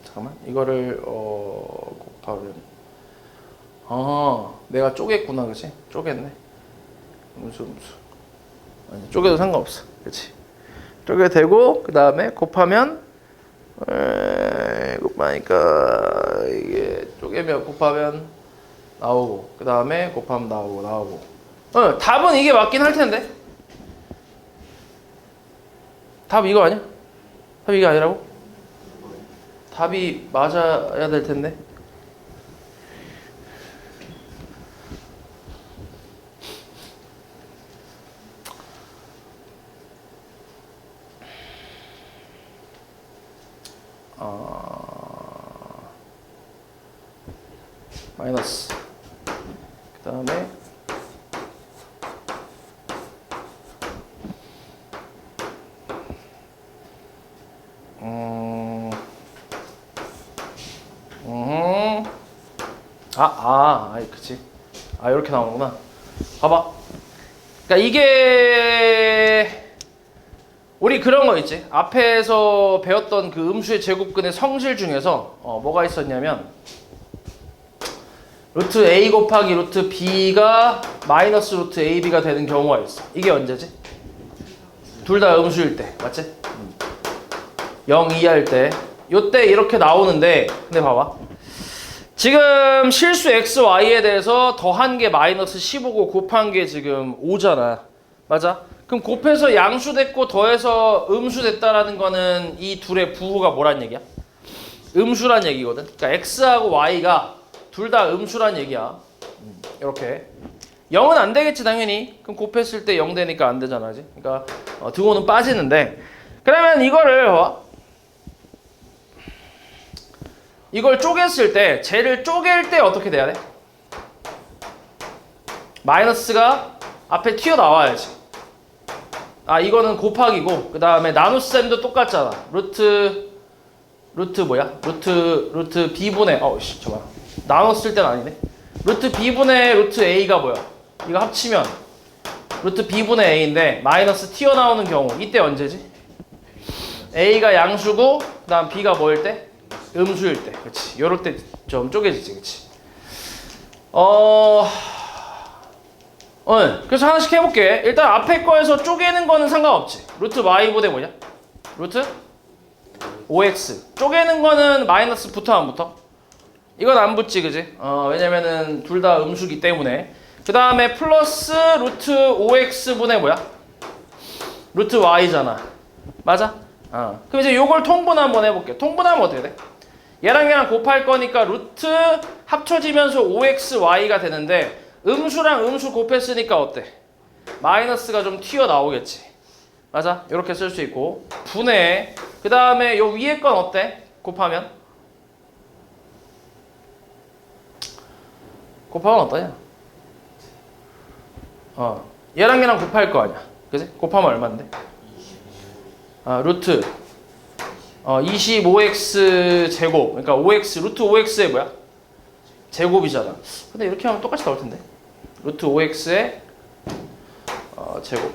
잠깐만 이거를 곱하면 내가 쪼갰구나 그치? 쪼갰네 음수 아니 쪼개도 상관없어 그치? 쪼개 되고 그 다음에 곱하면 곱하니까 이게 쪼개면 곱하면 나오고 그 다음에 곱하면 나오고 답은 이게 맞긴 할 텐데 답 이거 아니야? 답 이게 아니라고? 답이 맞아야 될 텐데. 마이너스. 그 다음에 그치. 이렇게 나오는구나. 봐봐. 그러니까 이게 우리 그런 거 있지. 앞에서 배웠던 그 음수의 제곱근의 성질 중에서 뭐가 있었냐면 루트 a 곱하기 루트 b가 마이너스 루트 ab가 되는 경우가 있어. 이게 언제지? 둘 다 음수일 때, 맞지? 0, 2 할 때. 요때 이렇게 나오는데 근데 봐봐. 지금 실수 x, y에 대해서 더한 게 마이너스 15고 곱한 게 지금 5잖아. 맞아? 그럼 곱해서 양수 됐고 더해서 음수 됐다라는 거는 이 둘의 부호가 뭐란 얘기야? 음수란 얘기거든. 그러니까 x하고 y가 둘 다 음수란 얘기야. 이렇게. 0은 안 되겠지 당연히. 그럼 곱했을 때 0 되니까 안 되잖아. 그지? 그러니까 등호는 빠지는데 그러면 이걸 쪼갰을 때 쟤를 쪼갤 때 어떻게 돼야 돼? 마이너스가 앞에 튀어나와야지. 이거는 곱하기고 그 다음에 나눗셈도 똑같잖아. 루트 b분의 잠깐만 나눴을 땐 아니네. 루트 b분의 루트 a가 뭐야? 이거 합치면 루트 b분의 a인데 마이너스 튀어나오는 경우 이때 언제지? a가 양수고 그 다음 b가 뭐일 때? 음수일 때. 그치. 요럴 때 좀 쪼개지지. 그치. 그래서 하나씩 해볼게. 일단 앞에 거에서 쪼개는 거는 상관없지. 루트 y분의 뭐냐? 루트 5x. 쪼개는 거는 마이너스 붙어 안 붙어? 이건 안 붙지, 그지? 왜냐면은 둘 다 음수기 때문에. 그 다음에 플러스 루트 5x분의 뭐야? 루트 y잖아. 맞아? 그럼 이제 요걸 통분 한번 해볼게. 통분하면 어떻게 돼? 얘랑 곱할 거니까 루트 합쳐지면서 5xy가 되는데 음수랑 음수 곱했으니까 어때? 마이너스가 좀 튀어나오겠지. 맞아? 이렇게 쓸 수 있고 분해. 그 다음에 요 위에 건 어때? 곱하면 어떠냐? 얘랑 곱할 거 아니야. 그지? 곱하면 얼마인데? 루트 25x 제곱. 그러니까 5x 루트 5x의 뭐야? 제곱이잖아. 근데 이렇게 하면 똑같이 나올 텐데. 루트 5x의 제곱.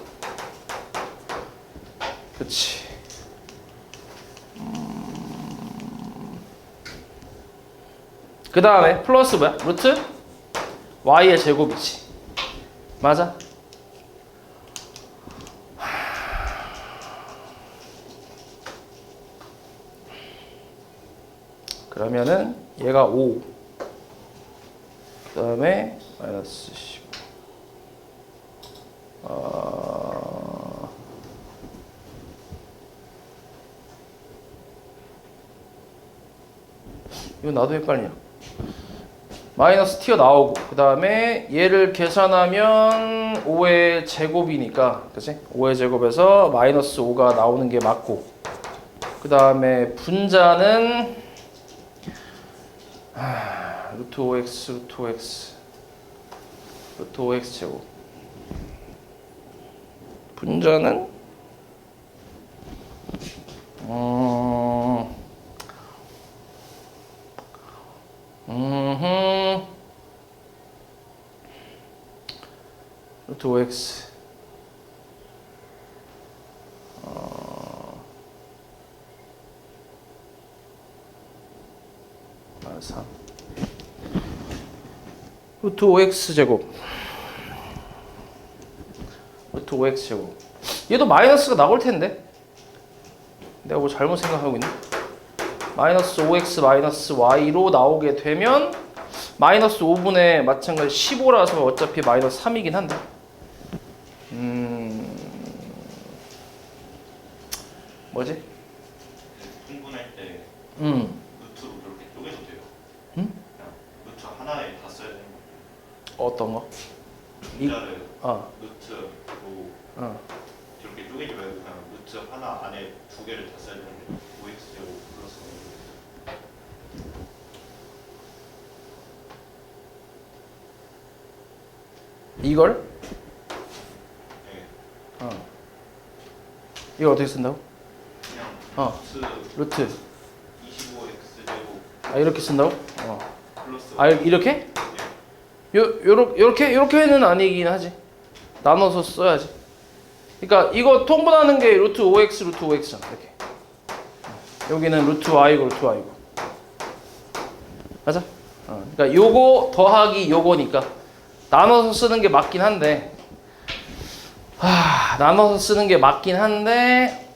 그치. 그 다음에 플러스 뭐야? 루트 y의 제곱이지. 맞아? 그러면은 얘가 5. 그 다음에 마이너스 15. 이거 나도 헷갈려. 마이너스 튀어나오고 그 다음에 얘를 계산하면 5의 제곱이니까 그치? 5의 제곱에서 마이너스 5가 나오는 게 맞고 그 다음에 분자는 루트 5x 루트 5x 루트 5x 제곱 분자는 루트 5x 마이너스 3 루트 5x 제곱 루트 5x 제곱 얘도 마이너스가 나올 텐데 내가 뭐 잘못 생각하고 있나? 마이너스 5x 마이너스 y로 나오게 되면 마이너스 5분의 마찬가지 15라서 어차피 마이너스 3이긴 한데 뭐지? 분분할 때 음. 루트로 이렇게 쪼개도 돼요. 응? 그냥 루트 하나에 다 써야 되는 거. 어떤 거? 분자를 어. 루트로 어. 이렇게 쪼개지 말고 그냥 루트 하나 안에 두 개를 다 써야 되는데 5x 제곱 플러스 이걸? 네, 어. 이거 어떻게 쓴다고? 그냥 루트 25x 제곱 아 이렇게 쓴다고? 어. 플러스 아 이렇게? 요렇게는 아니긴 하지. 나눠서 써야지. 그러니까 이거 통분하는 게 루트 5x 루트 5x잖아. 이렇게. 여기는 루트 y고 루트 y고. 맞아? 그러니까 요거 더하기 요거니까 나눠서 쓰는 게 맞긴 한데 나눠서 쓰는 게 맞긴 한데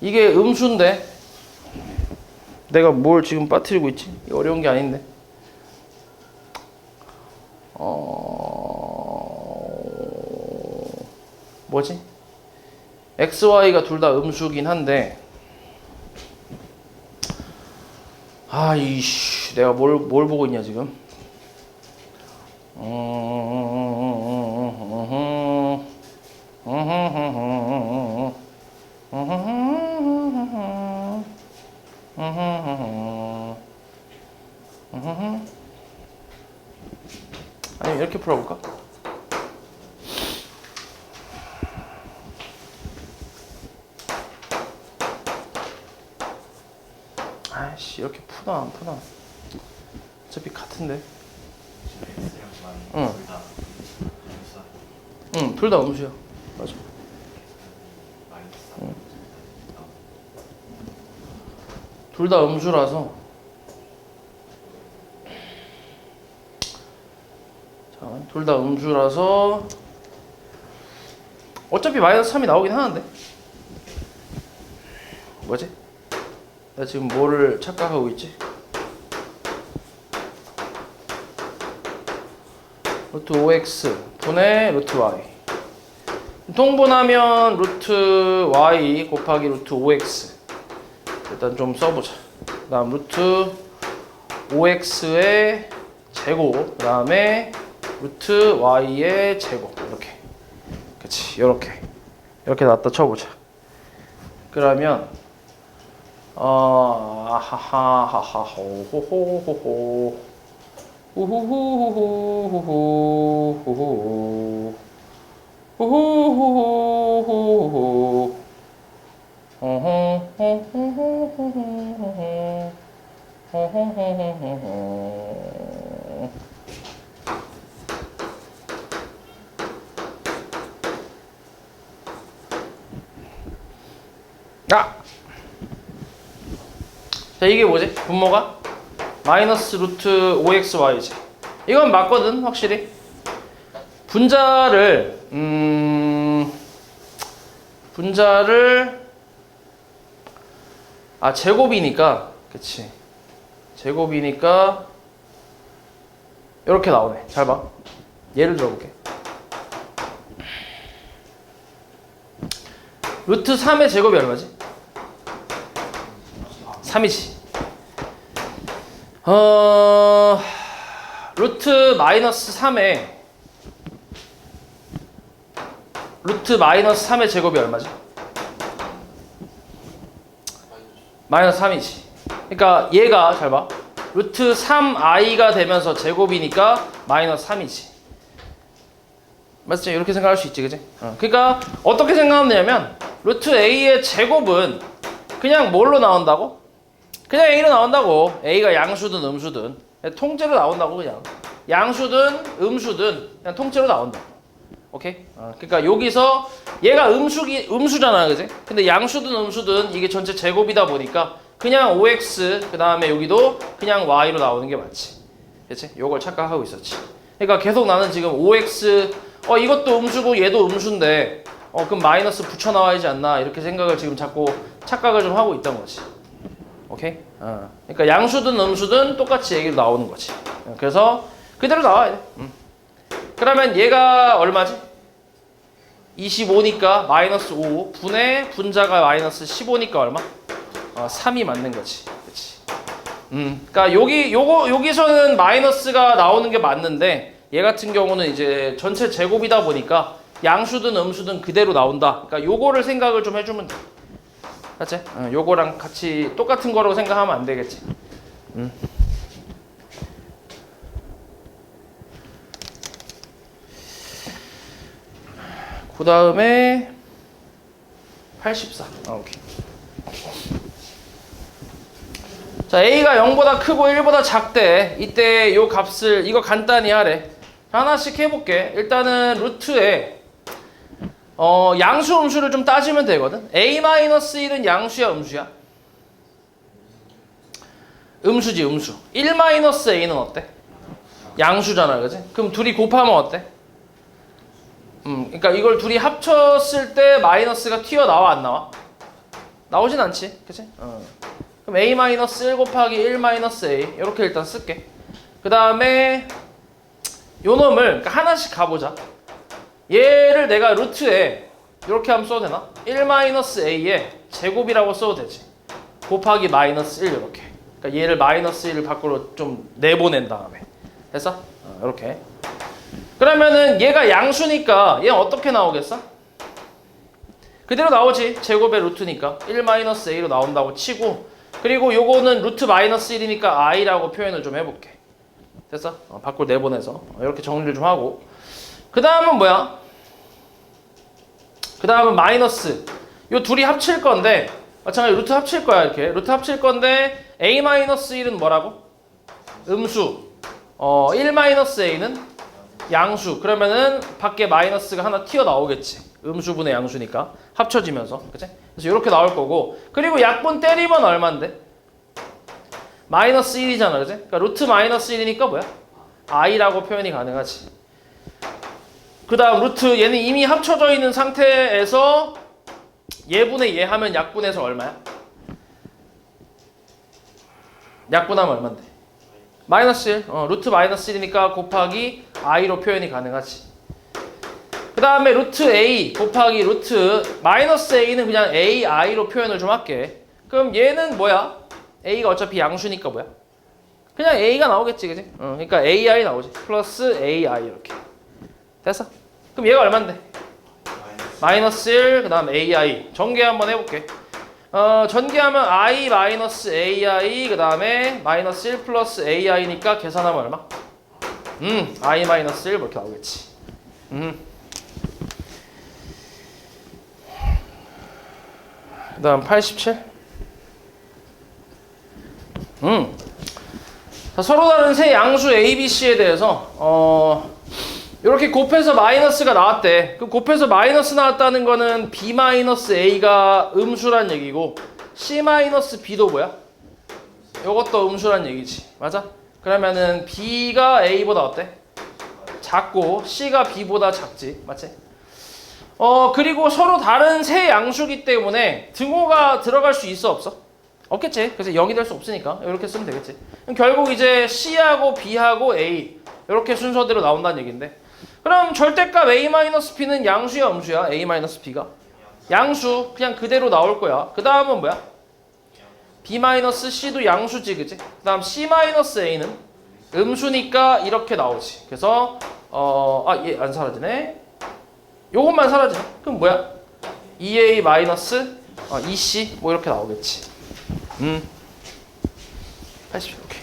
이게 음수인데 내가 뭘 지금 빠뜨리고 있지? 이거 어려운 게 아닌데 뭐지? x, y가 둘 다 음수긴 한데 이씨 내가 뭘 보고 있냐 지금 아니면 이렇게 풀어볼까? 아이씨 이렇게 푸나 안 푸나 어차피 같은데 응. 응, 둘 다 음수야 맞아 응. 둘 다 음수라서 둘 다 음수라서 어차피 마이너스 3이 나오긴 하는데 뭐지? 나 지금 뭐를 착각하고 있지? 루트 5x 분의 루트 y 통분하면 루트 y 곱하기 루트 5x 일단 좀 써보자. 그 다음 루트 5x의 제곱 그 다음에 루트 y의 제곱 이렇게 그치 이렇게 놨다 쳐보자. 그러면 하하하하 호호호호 후후후후후후후후 후후후후후후 자 이게 뭐지? 분모가 마이너스 루트 5xy지. 이건 맞거든 확실히. 분자를 제곱이니까 그치. 제곱이니까 이렇게 나오네. 잘 봐. 예를 들어볼게. 루트 3의 제곱이 얼마지? 3이지. 루트 마이너스 3의 제곱이 얼마지? 마이너스 3이지. 그러니까 얘가 잘 봐. 루트 3i가 되면서 제곱이니까 마이너스 3이지. 맞지? 이렇게 생각할 수 있지, 그지? 그러니까 어떻게 생각하냐면 루트 a의 제곱은 그냥 뭘로 나온다고? 그냥 a로 나온다고. a가 양수든 음수든 통째로 나온다고. 그냥 양수든 음수든 그냥 통째로 나온다. 오케이? 그러니까 여기서 얘가 음수잖아, 그지? 근데 양수든 음수든 이게 전체 제곱이다 보니까 그냥 5x 그 다음에 여기도 그냥 y로 나오는 게 맞지. 그치? 요걸 착각하고 있었지. 그러니까 계속 나는 지금 5x 이것도 음수고 얘도 음수인데 그럼 마이너스 붙여 나와야지 않나 이렇게 생각을 지금 자꾸 착각을 좀 하고 있던 거지. 오케이? 그러니까 양수든 음수든 똑같이 얘기로 나오는 거지. 그래서 그대로 나와야 돼. 그러면 얘가 얼마지? 25니까 마이너스 5 분의 분자가 마이너스 15니까 얼마? 3이 맞는 거지. 그치? 그러니까 여기서는 마이너스가 나오는 게 맞는데 얘 같은 경우는 이제 전체 제곱이다 보니까 양수든 음수든 그대로 나온다. 그러니까 요거를 생각을 좀 해주면 돼. 맞지? 요거랑 같이 똑같은 거라고 생각하면 안 되겠지. 그 다음에 84. 오케이. 자, a가 0보다 크고 1보다 작대. 이때 요 값을 이거 간단히 하래. 하나씩 해볼게. 일단은 루트에 양수 음수를 좀 따지면 되거든. a-1은 양수야 음수야? 음수지 음수. 1-a는 어때? 양수잖아, 그지? 그럼 둘이 곱하면 어때? 그러니까 이걸 둘이 합쳤을 때 마이너스가 튀어나와 안 나와? 나오진 않지, 그치? 그럼 a-1 곱하기 1-a 이렇게 일단 쓸게. 그 다음에 요 놈을 그러니까 하나씩 가보자. 얘를 내가 루트에 이렇게 하면 써도 되나? 1-a의 제곱이라고 써도 되지. 곱하기 마이너스 1 이렇게. 그러니까 얘를 마이너스 1을 밖으로 좀 내보낸 다음에 됐어? 이렇게. 그러면은 얘가 양수니까 얘는 어떻게 나오겠어? 그대로 나오지. 제곱의 루트니까 1-a로 나온다고 치고, 그리고 요거는 루트 마이너스 1이니까 i라고 표현을 좀 해볼게. 됐어? 밖으로 내보내서 이렇게 정리를 좀 하고, 그 다음은 뭐야? 그 다음은 마이너스. 요 둘이 합칠 건데 마찬가지 루트 합칠 거야. 이렇게 루트 합칠 건데 a-1은 뭐라고? 음수. 1-a는 양수. 그러면은 밖에 마이너스가 하나 튀어나오겠지. 음수분의 양수니까 합쳐지면서. 그치? 그래서 이렇게 나올 거고, 그리고 약분 때리면 얼만데? 마이너스 1이잖아, 그치? 그러니까 루트 마이너스 1이니까 뭐야? i라고 표현이 가능하지. 그 다음 루트, 얘는 이미 합쳐져 있는 상태에서 얘분의 얘 하면 약분해서 얼마야? 약분하면 얼만데? 마이너스 1. 루트 마이너스 1이니까 곱하기 i로 표현이 가능하지. 그 다음에 루트 a 곱하기 루트 마이너스 a는 그냥 ai로 표현을 좀 할게. 그럼 얘는 뭐야? a가 어차피 양수니까 뭐야? 그냥 a가 나오겠지, 그지? 그러니까 ai 나오지. 플러스 ai 이렇게. 됐어? 그럼 얘가 얼만데? 마이너스 1, 그 다음 ai. 전개 한번 해볼게. 전개하면 i 마이너스 ai, 그 다음에 마이너스 1 플러스 ai니까 계산하면 얼마? i 마이너스 1 이렇게 나오겠지. 그 다음 87. 자, 서로 다른 세 양수 a, b, c에 대해서 이렇게 곱해서 마이너스가 나왔대. 그럼 곱해서 마이너스 나왔다는 거는 b 마이너스 a가 음수란 얘기고 c 마이너스 b도 뭐야? 이것도 음수란 얘기지. 맞아? 그러면은 b가 a보다 어때? 작고 c가 b보다 작지. 맞지? 그리고 서로 다른 세 양수기 때문에 등호가 들어갈 수 있어 없어? 없겠지. 그래서 0이 될 수 없으니까 이렇게 쓰면 되겠지. 그럼 결국 이제 C하고 B하고 A 이렇게 순서대로 나온다는 얘기인데, 그럼 절대값 A-B는 양수야 음수야? A-B가 양수, 그냥 그대로 나올 거야. 그 다음은 뭐야? B-C도 양수지, 그치? 그 다음 C-A는 음수니까 이렇게 나오지. 그래서 얘 안 사라지네. 요것만 사라지네. 그럼 뭐야? 2A 마이너스 2C 뭐 이렇게 나오겠지. 80. 오케이.